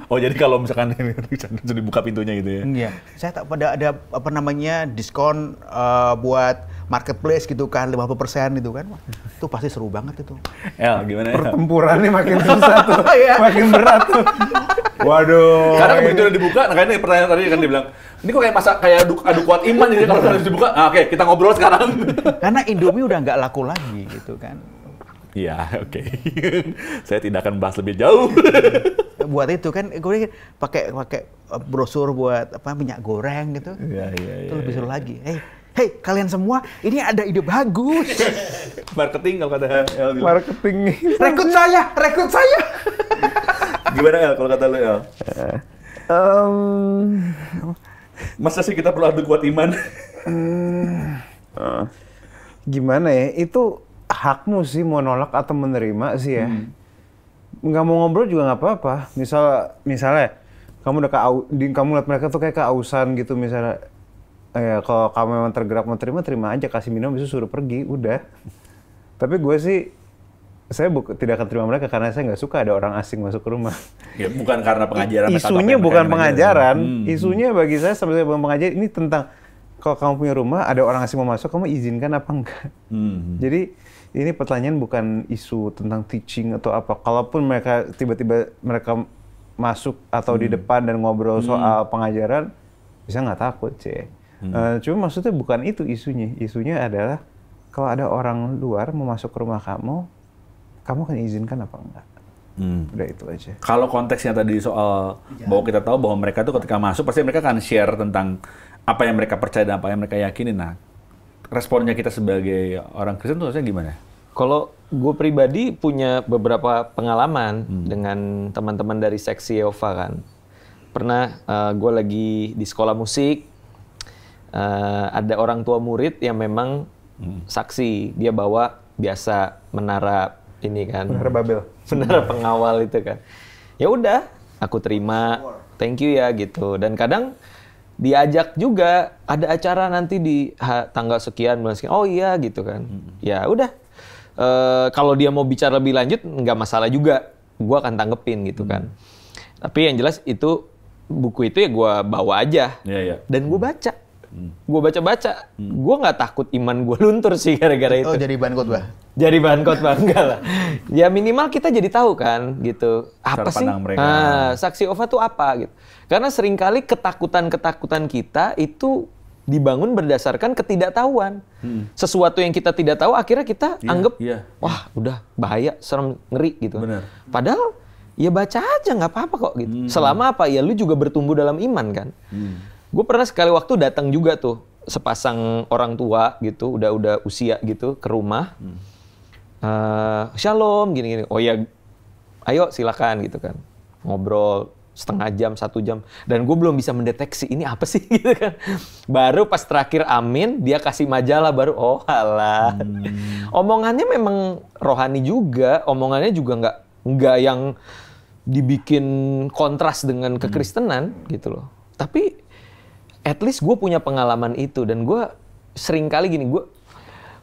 Oh jadi kalau misalkan bisa dibuka pintunya gitu ya? Iya, saya tak pada ada apa namanya diskon buat marketplace gitu kan, 50% gitu kan. Wah, itu pasti seru banget itu. El, gimana ya? Pertempurannya makin susah tuh, makin berat tuh. Waduh. Karena begitu udah dibuka, nah kayaknya pertanyaan tadi kan dia bilang, ini kok kayak adu kuat iman jadi kalau harus dibuka. Nah, oke, kita ngobrol sekarang. Karena Indomie udah nggak laku lagi gitu kan. Iya, oke. Saya tidak akan bahas lebih jauh. Buat itu kan, gue pakai brosur buat apa minyak goreng gitu. Iya. Itu lebih seru lagi. Hey, kalian semua, ini ada ide bagus. Marketing kalau kata El. Marketing. Rekrut saya. Gimana El kalau kata lu El? Masa sih kita perlu adu kuat iman? Gimana ya? Itu hakmu sih mau nolak atau menerima sih ya. Nggak mau ngobrol juga nggak apa-apa. Misalnya kamu udah kamu lihat mereka tuh kayak keausan gitu misalnya. Ya kalau kamu memang tergerak mau terima aja, kasih minum bisa suruh pergi, udah. Tapi gue sih saya tidak akan terima mereka karena saya nggak suka ada orang asing masuk ke rumah. Ya bukan karena pengajaran. Isunya bukan pengajaran. Isunya bagi saya sampai bukan pengajaran. Ini tentang kalau kamu punya rumah ada orang asing mau masuk, kamu izinkan apa enggak? Jadi ini pertanyaan bukan isu tentang teaching atau apa. Kalaupun mereka tiba-tiba mereka masuk atau di depan dan ngobrol soal pengajaran, bisa nggak takut sih. Cuma maksudnya bukan itu isunya. Isunya adalah kalau ada orang luar mau masuk ke rumah kamu akan izinkan apa enggak? Udah itu aja. Kalau konteksnya tadi soal bahwa kita tahu bahwa mereka tuh ketika masuk pasti mereka akan share tentang apa yang mereka percaya dan apa yang mereka yakini. Nah, responnya kita sebagai orang Kristen tuh harusnya gimana? Kalau gue pribadi punya beberapa pengalaman dengan teman-teman dari seksi Yehova kan. Pernah gue lagi di sekolah musik, ada orang tua murid yang memang saksi. Dia bawa biasa menara ini kan. Menara Babel. Menara pengawal itu kan. Ya udah, aku terima, thank you ya gitu. Dan kadang diajak juga ada acara nanti di tanggal sekian, bulan sekian. Oh iya gitu kan. Ya udah. Kalau dia mau bicara lebih lanjut nggak masalah juga. Gue akan tanggepin gitu kan. Tapi yang jelas itu buku itu ya gue bawa aja. Dan gue baca. Gue baca-baca. Gue nggak takut iman gue luntur sih gara-gara itu. Oh jadi bahan khotbah? Jadi bahan khotbah enggak lah. Ya minimal kita jadi tahu kan gitu. Apa sih? Saksi Yehova tuh apa gitu. Karena seringkali ketakutan-ketakutan kita itu dibangun berdasarkan ketidaktahuan. Sesuatu yang kita tidak tahu akhirnya kita anggap wah udah bahaya, serem, ngeri gitu. Bener. Padahal ya baca aja nggak apa-apa kok gitu. Selama apa ya lu juga bertumbuh dalam iman kan. Gue pernah sekali waktu datang juga tuh sepasang orang tua gitu, udah usia gitu ke rumah. Shalom gini-gini. Oh ya, ayo silakan gitu kan. Ngobrol setengah jam, 1 jam. Dan gue belum bisa mendeteksi ini apa sih gitu kan. Baru pas terakhir amin, dia kasih majalah baru, oh alah. Omongannya memang rohani juga, omongannya juga nggak yang dibikin kontras dengan kekristenan gitu loh. Tapi at least gue punya pengalaman itu dan gue sering kali gini, gue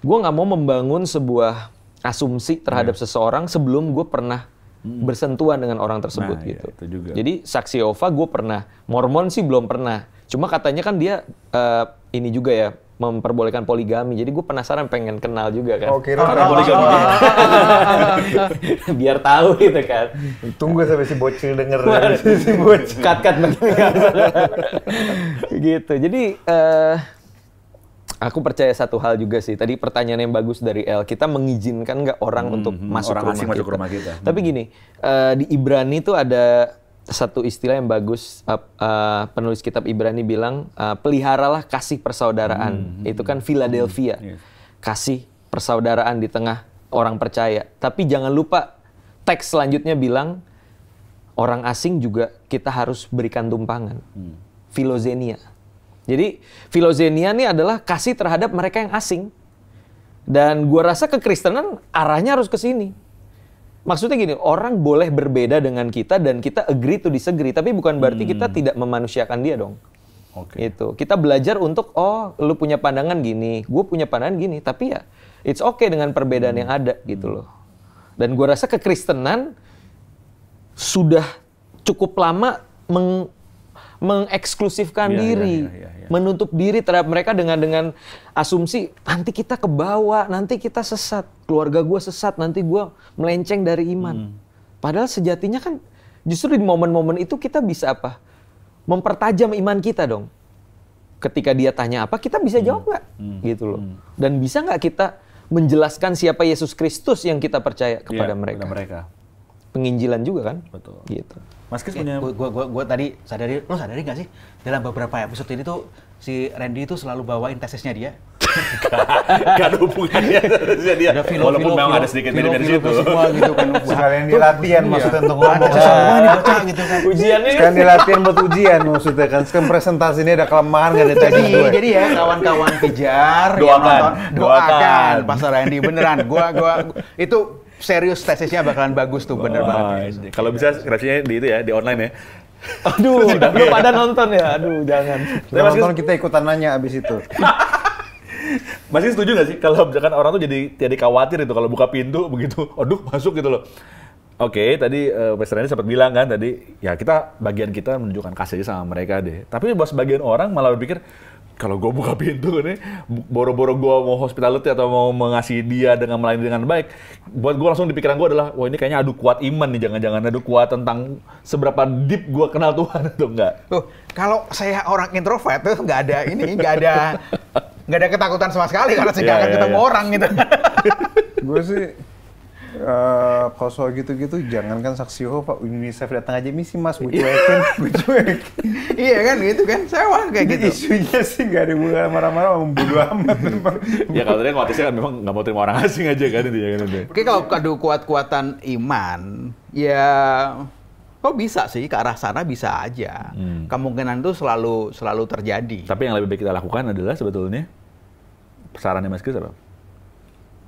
nggak mau membangun sebuah asumsi terhadap seseorang sebelum gue pernah bersentuhan dengan orang tersebut gitu. Ya, itu juga. Jadi saksi Yehova gue pernah, Mormon sih belum pernah. Cuma katanya kan dia ini juga ya memperbolehkan poligami. Jadi gue penasaran pengen kenal juga kan. Oh, kira poligami. Biar tahu gitu kan. Tunggu sampai si bocil denger. Si bocil. Cut begini. Gitu. Jadi aku percaya satu hal juga sih. Tadi pertanyaan yang bagus dari El. Kita mengizinkan nggak orang untuk masuk orang ke asing masuk ke rumah kita. Tapi gini, di Ibrani itu ada satu istilah yang bagus. Penulis kitab Ibrani bilang, peliharalah kasih persaudaraan. Itu kan Philadelphia. Kasih persaudaraan di tengah orang percaya. Tapi jangan lupa, teks selanjutnya bilang, orang asing juga kita harus berikan tumpangan. Filozenia. Jadi filozenia ini adalah kasih terhadap mereka yang asing. Dan gua rasa kekristenan arahnya harus ke sini. Maksudnya gini, orang boleh berbeda dengan kita dan kita agree to disagree, tapi bukan berarti kita tidak memanusiakan dia dong. Gitu. Kita belajar untuk, oh lu punya pandangan gini, gue punya pandangan gini, tapi ya it's okay dengan perbedaan yang ada gitu loh. Dan gua rasa kekristenan sudah cukup lama mengeksklusifkan diri, menutup diri terhadap mereka dengan asumsi nanti kita kebawa, nanti kita sesat, keluarga gue sesat, nanti gue melenceng dari iman. Padahal sejatinya kan justru di momen-momen itu kita bisa apa? Mempertajam iman kita dong. Ketika dia tanya apa, kita bisa jawab nggak? Gitu loh. Dan bisa nggak kita menjelaskan siapa Yesus Kristus yang kita percaya kepada mereka? Penginjilan juga kan? Betul. Gitu. Mas Kris punya... Gue tadi sadari, lo sadari nggak sih? Dalam beberapa episode ini tuh, si Randy itu selalu bawain tesisnya dia. Gak ada hubungannya dia. Walaupun memang ada sedikit dari situ. Semua gitu kan. Sekalian dilatihan maksudnya untuk ngomong. Semua dibaca gitu kan. Ujiannya Sekalian dilatihan buat ujian maksudnya kan. Sekarang presentasi ini ada kelemahan gak ada tadi gue. Jadi ya kawan-kawan pijar, doakan Pastor Randy beneran. Gua itu serius tesisnya bakalan bagus tuh, bener banget. Kalau bisa skripsinya di itu ya, di online ya. Aduh, belum pada nonton ya. Aduh, jangan. Nonton kita ikutan nanya abis itu. Masih setuju nggak sih kalau misalkan orang tuh jadi khawatir itu kalau buka pintu begitu, aduh masuk gitu loh. Oke, tadi Pastor Randy sempat bilang kan tadi, ya bagian kita menunjukkan kasih sama mereka deh. Tapi buat sebagian orang malah berpikir, kalau gue buka pintu nih, boro-boro gue mau hospitality atau mau mengasihi dia dengan melayani dengan baik, buat gue langsung di pikiran gue adalah, wah ini kayaknya adu kuat iman nih, jangan-jangan adu kuat tentang seberapa deep gue kenal Tuhan atau enggak. Tuh, kalau saya orang introvert tuh nggak ada ketakutan sama sekali karena saya nggak akan ketemu orang gitu. Gue sih kalau soal gitu-gitu jangankan saksi Yehova, UNICEF datang aja misi mas, gue cuekin. Iya kan gitu kan, sewa kayak gitu. Isunya sih nggak ada hubungan marah-marah, membunuh amat. Ya kalau tadi khawatirnya kan memang nggak mau terima orang asing aja kan itu ya kan itu. Oke, kalau adu kuat-kuatan iman, ya kok bisa sih ke arah sana bisa aja. Kemungkinan itu selalu terjadi. Tapi yang lebih baik kita lakukan adalah sebetulnya sarannya Mas Kris apa?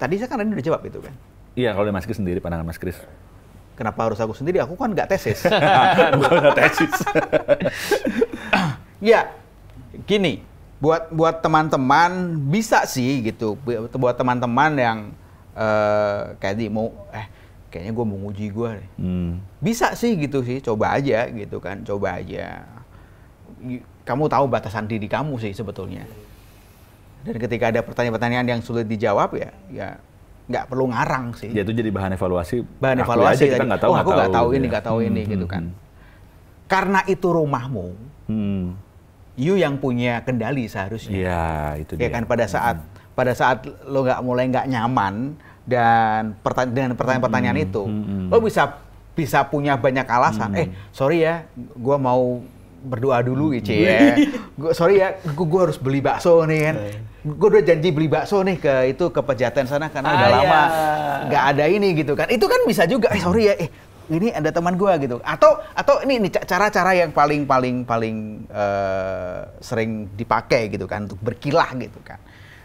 Tadi saya kan udah jawab itu kan. Iya, kalau Mas Kris sendiri, pandangan Mas Kris. Kenapa harus aku sendiri? Aku kan nggak tesis. Bukan tesis. Ya, gini, buat teman-teman bisa sih gitu. Buat teman-teman yang kayaknya gue mau nguji gue deh. Bisa sih gitu sih, coba aja gitu kan, coba aja. Kamu tahu batasan diri kamu sih sebetulnya. Dan ketika ada pertanyaan-pertanyaan yang sulit dijawab ya nggak perlu ngarang sih. Ya itu jadi bahan evaluasi. Bahan evaluasi aja kita nggak tahu. Aku nggak tahu ini, nggak tahu ini gitu kan. Karena itu rumahmu, you yang punya kendali seharusnya. Iya itu dia. Ya kan pada saat lo mulai nggak nyaman dan dengan pertanyaan-pertanyaan itu, lo bisa punya banyak alasan. Sorry ya, gue mau berdoa dulu ya. Sorry ya, gue harus beli bakso nih kan. Gue udah janji beli bakso nih ke Pejaten sana karena udah lama nggak ada ini gitu kan. Itu kan bisa juga. Sorry ya, ini ada teman gue gitu. Atau ini cara-cara yang paling sering dipakai gitu kan untuk berkilah gitu kan.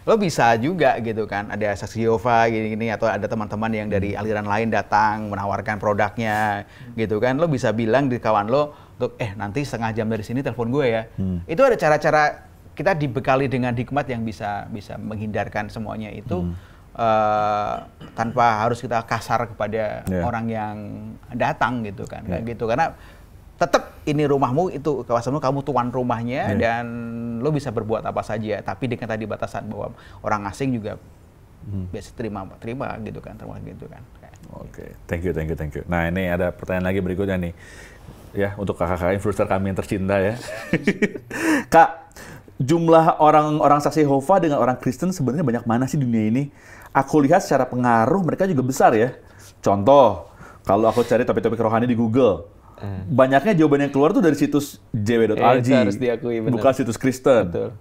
Lo bisa juga gitu kan, ada saksi Yehova gini-gini, atau ada teman-teman yang dari aliran lain datang menawarkan produknya gitu kan. Lo bisa bilang di kawan lo untuk nanti setengah jam dari sini telepon gue ya. Itu ada cara-cara kita dibekali dengan hikmat yang bisa menghindarkan semuanya itu tanpa harus kita kasar kepada orang yang datang gitu kan. Kayak gitu, karena tetap ini rumahmu, itu kawasanmu, kamu tuan rumahnya, dan lo bisa berbuat apa saja, tapi dengan tadi batasan bahwa orang asing juga biasa terima gitu kan, Oke, thank you. Nah, ini ada pertanyaan lagi berikutnya nih, ya, untuk kakak-kakak influencer kami yang tercinta ya. Kak, jumlah orang saksi Yehova dengan orang Kristen sebenarnya banyak mana sih di dunia ini? Aku lihat secara pengaruh mereka juga besar ya. Contoh, kalau aku cari topik-topik rohani di Google, banyaknya jawaban yang keluar tuh dari situs jw.rg, harus diakui, benar. Bukan situs Kristen. Betul.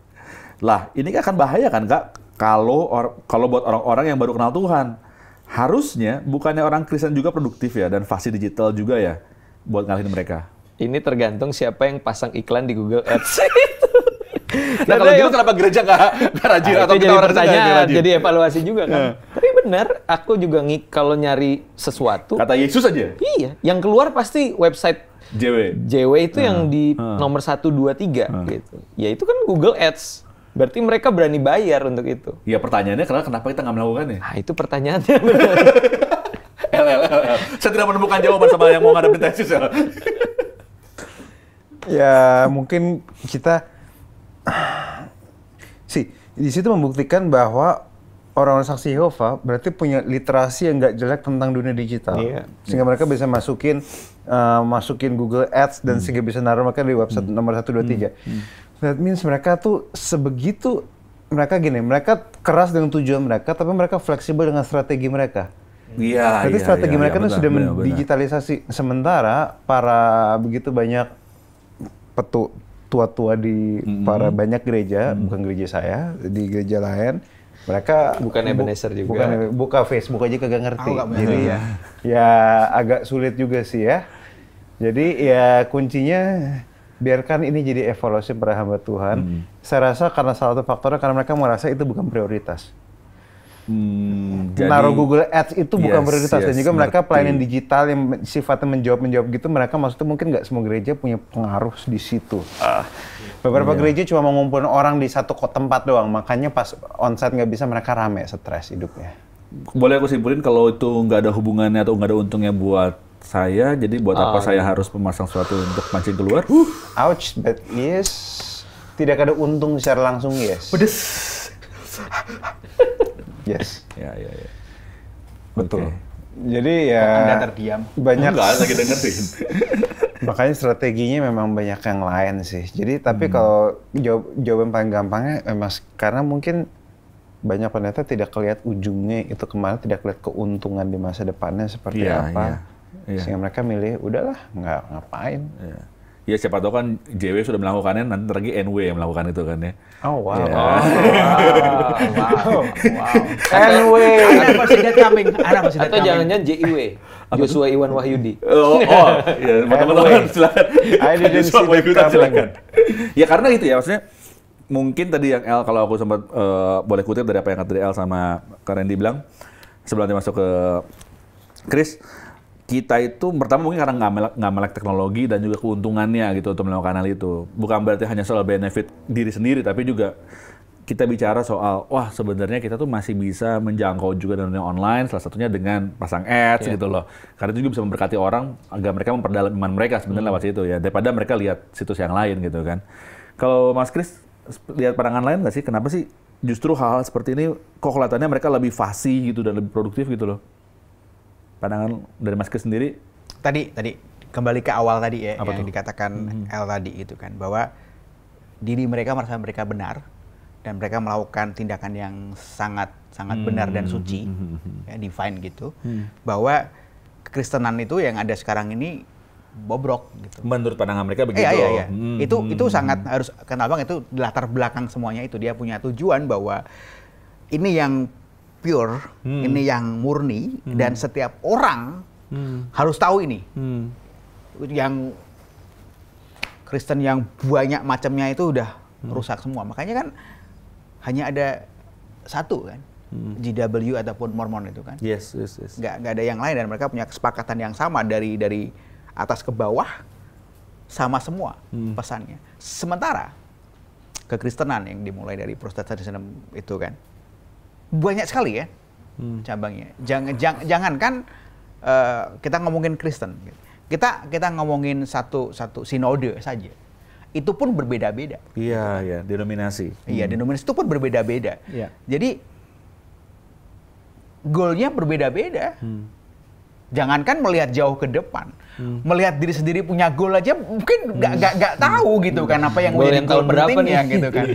Lah, ini akan bahaya kan, Kak? Kalau buat orang-orang yang baru kenal Tuhan, harusnya bukannya orang Kristen juga produktif ya, dan fasih digital juga ya, buat ngalihin mereka. Ini tergantung siapa yang pasang iklan di Google Ads. Nah, kalau gitu kenapa gereja nggak rajin, atau kita jadi orang pertanyaan, jadi evaluasi juga kan. Tapi benar, aku juga kalau nyari sesuatu, kata Yesus aja. Iya, yang keluar pasti website JW itu yang di nomor 1, 2, 3 gitu. Ya itu kan Google Ads. Berarti mereka berani bayar untuk itu. Ya, pertanyaannya kenapa kita nggak melakukannya? Nah, itu pertanyaannya benar. Saya tidak menemukan jawaban sama yang mau ngadepin tesis ya. Ya, mungkin kita di situ membuktikan bahwa orang-orang saksi Yehova berarti punya literasi yang nggak jelek tentang dunia digital, sehingga mereka bisa masukin Google Ads dan sehingga bisa naruh mereka di website nomor 1, 2, 3. That means mereka tuh sebegitu, mereka keras dengan tujuan mereka, tapi mereka fleksibel dengan strategi mereka. Iya. Berarti strategi mereka itu sudah mendigitalisasi. Sementara para begitu banyak tua-tua di para banyak gereja, bukan gereja saya, di gereja lain, mereka bukan Ebenezer juga. Buka Facebook aja kagak ngerti. Jadi ya agak sulit juga sih ya. Jadi ya kuncinya biarkan ini jadi evaluasi para hamba Tuhan. Saya rasa karena salah satu faktornya karena mereka merasa itu bukan prioritas. Naruh Google Ads itu bukan prioritas, dan juga mereka pelayanan digital yang sifatnya menjawab gitu, mereka maksudnya mungkin nggak semua gereja punya pengaruh di situ. Beberapa gereja cuma mau ngumpulin orang di satu tempat doang, makanya pas onsite nggak bisa, mereka rame, stres hidupnya. Boleh aku simpulin kalau itu nggak ada hubungannya atau nggak ada untungnya buat saya, jadi buat apa saya harus memasang sesuatu untuk mancing keluar? Ouch, but yes, tidak ada untung secara langsung, yes. Pedes. Yes. Ya. Betul. Jadi ya Anda terdiam. Banyak lagi dengerin. Makanya strateginya memang banyak yang lain sih. Jadi tapi kalau jawaban paling gampangnya memang karena mungkin banyak pendeta tidak kelihatan ujungnya itu kemana, tidak kelihatan keuntungan di masa depannya seperti apa. Sehingga mereka milih udahlah nggak ngapain. Ya siapa tahu kan JW sudah melakukannya, nanti lagi NW yang melakukan itu kan ya. Oh wow. NW. Ada presiden coming. Atau jangan-jangan JIW. Joshua Iwan Wahyudi. Iya, teman-teman silakan. I didn't see that silakan. Ya karena itu ya, maksudnya mungkin tadi yang El, kalau aku sempat boleh kutip dari apa yang kata El sama Kak Randy bilang sebelum dia masuk ke Chris, kita itu pertama mungkin karena nggak melek teknologi dan juga keuntungannya gitu untuk melakukan hal itu. Bukan berarti hanya soal benefit diri sendiri, tapi juga kita bicara soal, wah sebenarnya kita tuh masih bisa menjangkau juga dunia online, salah satunya dengan pasang ads gitu loh. Karena itu juga bisa memberkati orang agar mereka memperdalam iman mereka sebenarnya lewat situ ya, daripada mereka lihat situs yang lain gitu kan. Kalau Mas Chris lihat pandangan lain nggak sih, kenapa sih justru hal-hal seperti ini kok kelihatannya mereka lebih fasih gitu dan lebih produktif gitu loh? Pandangan dari Mas Chris sendiri? Tadi kembali ke awal tadi ya, apa yang tuh? dikatakan El tadi itu kan, bahwa diri mereka merasa mereka benar dan mereka melakukan tindakan yang sangat benar dan suci, ya, divine gitu, bahwa kekristenan itu yang ada sekarang ini bobrok gitu. Menurut pandangan mereka begitu. Iya. Itu sangat harus kenal bang, itu latar belakang semuanya itu dia punya tujuan bahwa ini yang pure, ini yang murni, dan setiap orang Harus tahu ini. Yang Kristen yang banyak macamnya itu udah rusak semua. Makanya kan hanya ada satu kan, GW ataupun Mormon itu kan. Yes. Nggak ada yang lain, dan mereka punya kesepakatan yang sama dari atas ke bawah, sama semua pesannya. Sementara kekristenan yang dimulai dari Protestantisme itu kan banyak sekali ya cabangnya. Jangankan kita ngomongin Kristen, kita ngomongin satu sinode saja, itu pun berbeda-beda. Iya, denominasi. Iya, denominasi itu pun berbeda-beda. Iya. Jadi goalnya berbeda-beda. Jangankan melihat jauh ke depan, melihat diri sendiri punya goal aja mungkin nggak tahu gitu kan, apa yang goal menjadi yang tahun berapa nih gitu kan.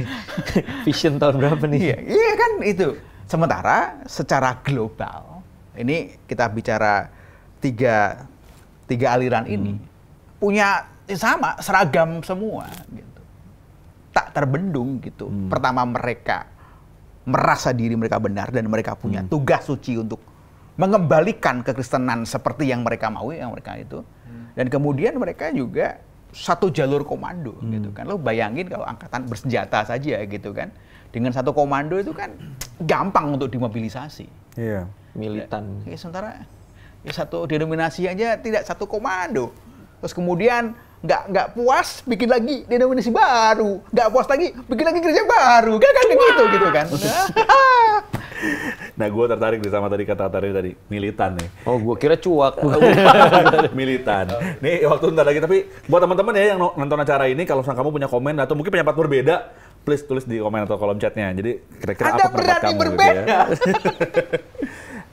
Vision tahun berapa nih? Iya kan itu. Sementara secara global, ini kita bicara tiga aliran ini punya sama, seragam semua gitu. Tak terbendung gitu. Pertama, mereka merasa diri mereka benar dan mereka punya tugas suci untuk mengembalikan kekristenan seperti yang mereka mau, yang mereka itu. Dan kemudian mereka juga satu jalur komando gitu kan. Lo bayangin kalau angkatan bersenjata saja gitu kan, dengan satu komando itu kan gampang untuk dimobilisasi. Iya. Militan. Ya, sementara ya satu denominasi aja tidak satu komando. Terus kemudian nggak puas bikin lagi denominasi baru, nggak puas lagi bikin lagi gereja baru, kan gitu kan. Nah, gue tertarik sama tadi kata tadi militan nih. Oh, gue kira cuak. Militan. Nih waktu ntar lagi, tapi buat teman-teman ya yang nonton acara ini, kalau kamu punya komen atau mungkin pendapat berbeda, please tulis di komen atau kolom chatnya. Jadi kira-kira apa pendapat kamu berbeda. gitu ya.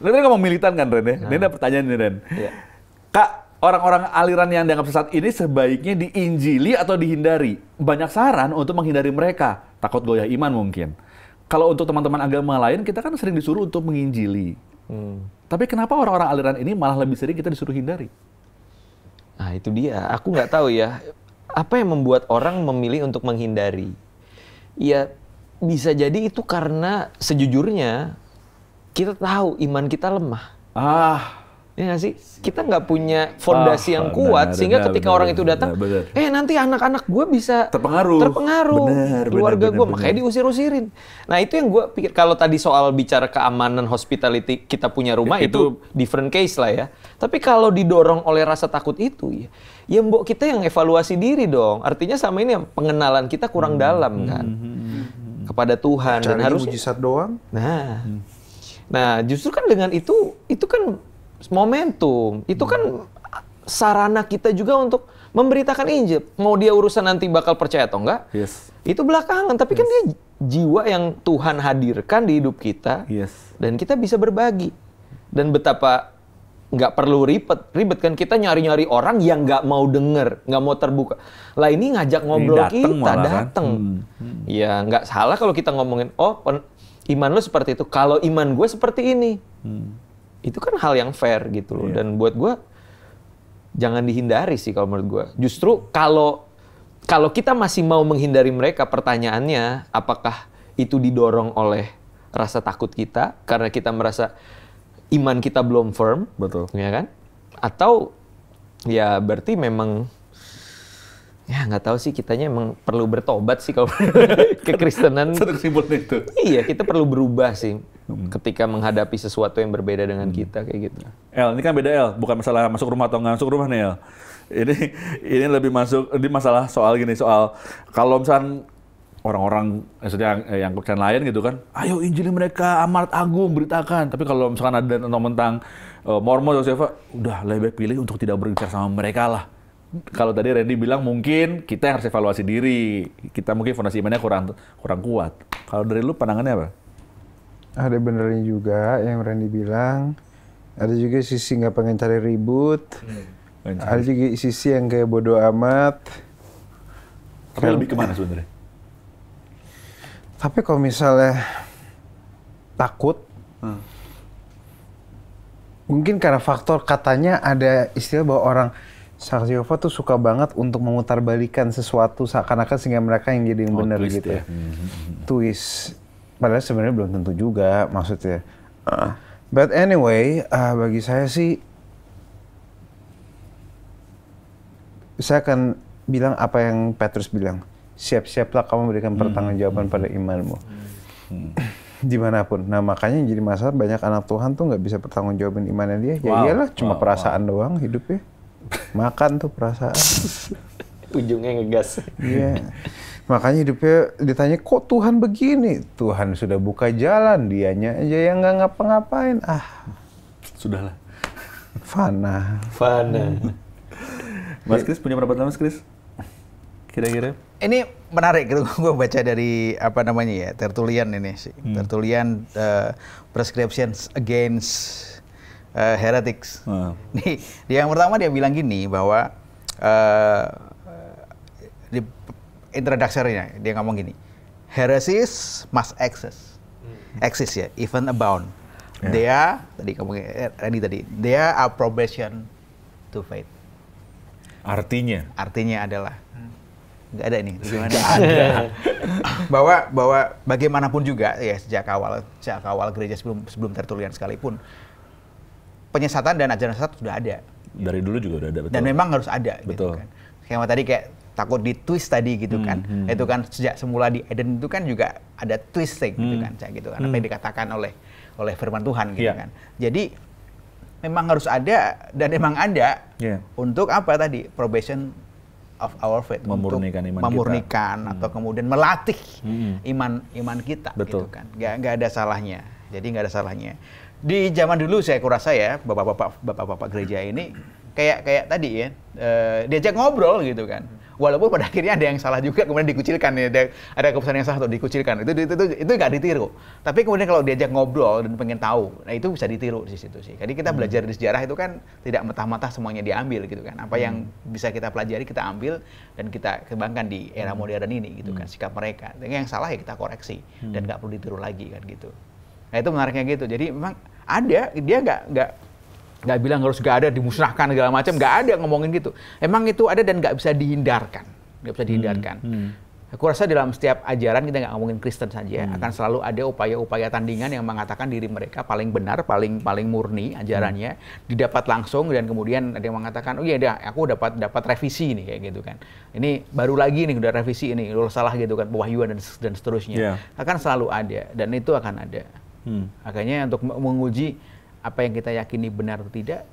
Lu tadi ngomong militan kan, Ren ya? Ini ada pertanyaan nih, Ren. Iya. Kak, orang-orang aliran yang dianggap sesat ini sebaiknya diinjili atau dihindari? Banyak saran untuk menghindari mereka. Takut goyah iman mungkin. Kalau untuk teman-teman agama lain, kita kan sering disuruh untuk menginjili. Tapi kenapa orang-orang aliran ini malah lebih sering kita disuruh hindari? Nah, itu dia. Aku nggak tahu ya. Apa yang membuat orang memilih untuk menghindari? Ya, bisa jadi itu karena sejujurnya kita tahu iman kita lemah. Ya nggak sih? Kita nggak punya fondasi yang kuat, sehingga ketika orang itu datang, nanti anak-anak gue bisa terpengaruh. Keluarga gue, makanya diusir-usirin. Nah, itu yang gue pikir. Kalau tadi soal bicara keamanan, hospitality, kita punya rumah, itu different case lah ya. Tapi kalau didorong oleh rasa takut itu, ya mbok kita yang evaluasi diri dong. Artinya sama ini pengenalan kita kurang dalam kan kepada Tuhan. Dan harus mujizat doang. Nah, justru kan dengan itu kan momentum, itu kan sarana kita juga untuk memberitakan Injil. Mau dia urusan nanti bakal percaya atau enggak, itu belakangan. Tapi kan dia jiwa yang Tuhan hadirkan di hidup kita, dan kita bisa berbagi. Dan betapa nggak perlu ribet kan, kita nyari-nyari orang yang nggak mau denger, nggak mau terbuka. Lah ini ngajak ngobrol kita, datang. Ya nggak salah kalau kita ngomongin, iman lo seperti itu, kalau iman gue seperti ini. Itu kan hal yang fair gitu loh. Dan buat gue, jangan dihindari sih kalau menurut gue. Justru kalau kita masih mau menghindari mereka, pertanyaannya apakah itu didorong oleh rasa takut kita karena kita merasa iman kita belum firm, ya kan? Atau ya berarti memang ya nggak tahu sih, kitanya emang perlu bertobat sih kalau kekristenan. Satu kesimpulan itu. Iya, kita perlu berubah sih ketika menghadapi sesuatu yang berbeda dengan kita kayak gitu. El, ini kan beda El, bukan masalah masuk rumah atau nggak masuk rumah nih El. Ini lebih masuk, ini masalah soal gini, soal kalau misalnya orang-orang yang kepercayaan lain gitu kan, ayo injili mereka, amanat agung, beritakan. Tapi kalau misalkan ada tentang Mormon atau siapa, udah lebih baik pilih untuk tidak berbicara sama mereka lah. Kalau tadi Randy bilang mungkin kita yang harus evaluasi diri, kita mungkin fondasi imannya kurang kuat. Kalau dari lu pandangannya apa? Ada benernya juga yang Randy bilang. Ada juga sisi nggak pengen cari ribut. Ada juga sisi yang kayak bodo amat. Tapi lebih kemana sebenarnya? Tapi kalau misalnya takut, mungkin karena faktor katanya ada istilah bahwa orang Saksi Yehova tuh suka banget untuk memutarbalikan sesuatu seakan-akan sehingga mereka yang jadi yang benar gitu. Ya. Twist. Padahal sebenarnya belum tentu juga maksudnya. But anyway, bagi saya sih saya akan bilang apa yang Petrus bilang. Siap-siaplah kamu memberikan pertanggungjawaban pada imanmu. Dimanapun. Nah makanya jadi masalah banyak anak Tuhan tuh nggak bisa pertanggungjawaban imannya dia. Ya iyalah cuma perasaan doang hidupnya. Makan tuh perasaan. Ujungnya ngegas. Iya. Makanya hidupnya ditanya kok Tuhan begini? Tuhan sudah buka jalan, dianya aja yang nggak ngapa-ngapain. Sudahlah. Fana. Mas Kris punya pendapat Mas Kris? Kira-kira? Ini menarik, gue baca dari apa namanya ya, Tertullian ini sih. Tertullian Prescriptions Against Heretics. Nih, yang pertama dia bilang gini bahwa di introductionnya dia ngomong gini, heresies must exist ya, even abound. They are they are approbation to faith. Artinya Adalah nggak ada ini gimana? bahwa bagaimanapun juga ya sejak awal gereja sebelum Tertullian sekalipun penyesatan dan ajaran sesat sudah ada. Dari dulu juga udah ada, betul. Dan memang harus ada. Betul. Gitu kan. Kayak tadi kayak takut di twist tadi gitu kan. Itu kan sejak semula di Eden itu kan juga ada twisting gitu kan, gitu kan. Apa yang dikatakan oleh firman Tuhan gitu kan. Jadi memang harus ada dan memang ada untuk apa tadi? Probation of our faith, memurnikan untuk iman memurnikan kita. atau kemudian melatih iman kita. Betul. Gitu kan. Nggak ada salahnya. Jadi nggak ada salahnya. Di zaman dulu saya kurasa ya bapak-bapak gereja ini kayak tadi ya diajak ngobrol gitu kan. Walaupun pada akhirnya ada yang salah juga kemudian dikucilkan ya, ada keputusan yang salah atau dikucilkan. Itu nggak ditiru. Tapi kemudian kalau diajak ngobrol dan pengen tahu, nah itu bisa ditiru di situ sih. Jadi kita belajar di sejarah itu kan tidak mentah-mentah semuanya diambil gitu kan. Apa yang bisa kita pelajari kita ambil dan kita kembangkan di era modern ini gitu kan, sikap mereka. Yang salah ya kita koreksi dan nggak perlu ditiru lagi kan gitu. Nah itu menariknya gitu. Jadi memang ada, dia nggak bilang harus nggak ada, dimusnahkan segala macam, nggak ada ngomongin gitu. Emang itu ada dan nggak bisa dihindarkan, Aku rasa dalam setiap ajaran kita nggak ngomongin Kristen saja, akan selalu ada upaya-upaya tandingan yang mengatakan diri mereka paling benar, paling murni ajarannya, didapat langsung dan kemudian ada yang mengatakan, oh iya, aku dapat revisi nih kayak gitu kan. Ini baru lagi nih udah revisi ini, lo salah gitu kan, pewahyuan dan seterusnya. Akan selalu ada dan itu akan ada. Makanya untuk menguji apa yang kita yakini benar atau tidak,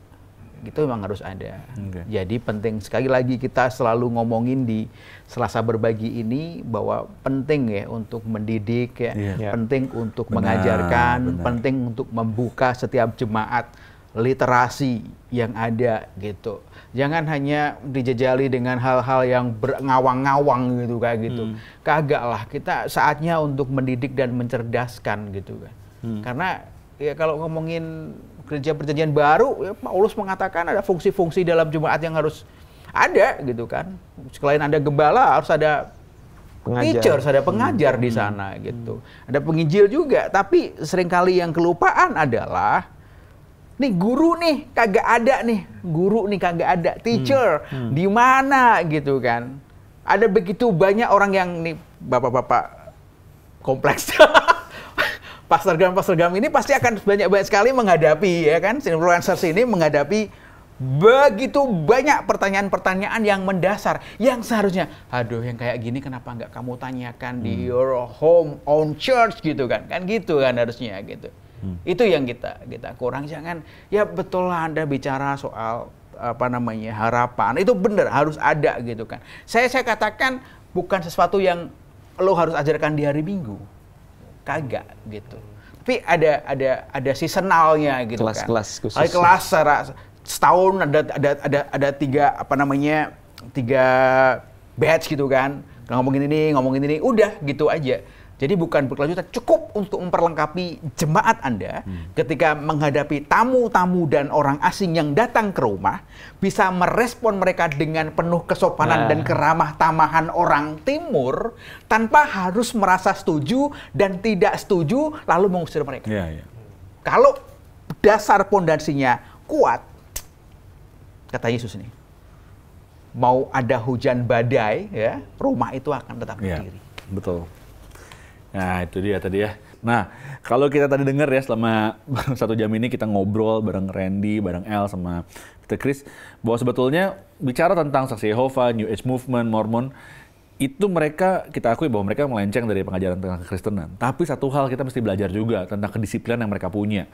itu memang harus ada. Jadi penting sekali lagi kita selalu ngomongin di Selasa Berbagi ini bahwa penting ya untuk mendidik ya, penting untuk mengajarkan, penting untuk membuka setiap jemaat literasi yang ada gitu. Jangan hanya dijajali dengan hal-hal yang ngawang-ngawang gitu kayak gitu. Kagak lah, kita saatnya untuk mendidik dan mencerdaskan gitu kan. Karena ya kalau ngomongin gereja perjanjian baru, ya Paulus mengatakan ada fungsi-fungsi dalam jemaat yang harus ada gitu kan. Selain ada gembala, harus ada teacher, harus ada pengajar di sana gitu. Ada penginjil juga, tapi seringkali yang kelupaan adalah nih guru nih kagak ada, teacher di mana gitu kan. Ada begitu banyak orang yang nih bapak-bapak kompleks. Pastor-pastor ini pasti akan banyak sekali menghadapi ya kan, influencers ini menghadapi begitu banyak pertanyaan-pertanyaan yang mendasar yang seharusnya yang kayak gini kenapa nggak kamu tanyakan di your home own church gitu kan gitu kan harusnya gitu. Itu yang kita kurang. Jangan ya betul lah Anda bicara soal harapan, itu benar harus ada gitu kan. Saya katakan bukan sesuatu yang lo harus ajarkan di hari Minggu. Kagak gitu. Tapi ada seasonalnya gitu kan. Kelas khusus. Kelas setahun ada tiga batch gitu kan. Ngomongin ini, udah gitu aja. Jadi bukan berkelanjutan, cukup untuk memperlengkapi jemaat Anda ketika menghadapi tamu-tamu dan orang asing yang datang ke rumah, bisa merespon mereka dengan penuh kesopanan dan keramah tamahan orang timur, tanpa harus merasa setuju dan tidak setuju lalu mengusir mereka. Kalau dasar pondasinya kuat, kata Yesus nih, mau ada hujan badai, ya rumah itu akan tetap berdiri. Betul. Nah itu dia tadi ya. Nah, kalau kita tadi dengar ya selama 1 jam ini kita ngobrol bareng Randy, bareng El sama Peter Chris, bahwa sebetulnya bicara tentang Saksi Yehova, New Age Movement, Mormon, itu mereka, kita akui bahwa mereka melenceng dari pengajaran tentang kekristenan. Tapi satu hal kita mesti belajar juga tentang kedisiplinan yang mereka punya.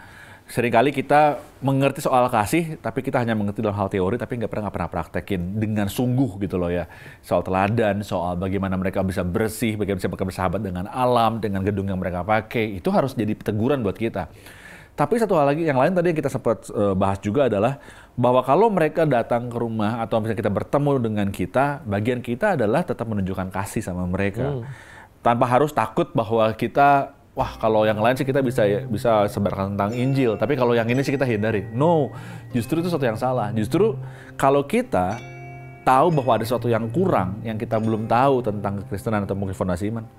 Seringkali kita mengerti soal kasih, tapi kita hanya mengerti dalam hal teori, tapi nggak pernah praktekin dengan sungguh gitu loh ya. Soal teladan, soal bagaimana mereka bisa bersih, bagaimana bisa bersahabat dengan alam, dengan gedung yang mereka pakai, itu harus jadi teguran buat kita. Tapi satu hal lagi, yang lain tadi yang kita sempat bahas juga adalah bahwa kalau mereka datang ke rumah atau misalnya kita bertemu dengan kita, bagian kita adalah tetap menunjukkan kasih sama mereka. Tanpa harus takut bahwa kita, wah kalau yang lain sih kita bisa sebarkan tentang Injil, tapi kalau yang ini sih kita hindari. No, justru itu sesuatu yang salah. Justru kalau kita tahu bahwa ada sesuatu yang kurang, yang kita belum tahu tentang kekristenan atau mungkin fondasi iman,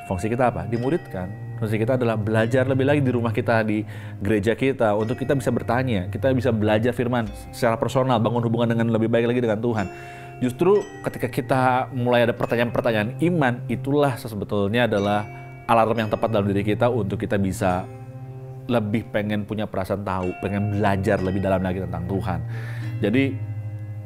fungsi kita apa? Dimuridkan. Fungsi kita adalah belajar lebih lagi di rumah kita, di gereja kita, untuk kita bisa bertanya, kita bisa belajar firman secara personal, bangun hubungan dengan lebih baik lagi dengan Tuhan. Justru ketika kita mulai ada pertanyaan-pertanyaan iman, itulah sebetulnya adalah alarm yang tepat dalam diri kita untuk kita bisa lebih pengen punya perasaan tahu, pengen belajar lebih dalam lagi tentang Tuhan. Jadi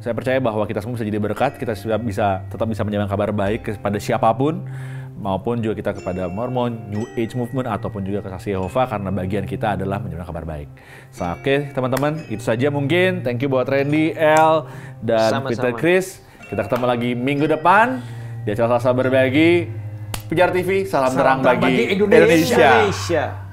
saya percaya bahwa kita semua bisa jadi berkat, kita tetap bisa menyampaikan kabar baik kepada siapapun, maupun juga kita kepada Mormon, New Age Movement, ataupun juga ke Saksi Yehova, karena bagian kita adalah menyampaikan kabar baik. So, oke, teman-teman, itu saja mungkin. Thank you buat Randy, El, dan Peter Chris. Kita ketemu lagi minggu depan di acara Selasa Berbagi. Pijar TV, salam terang bagi Indonesia.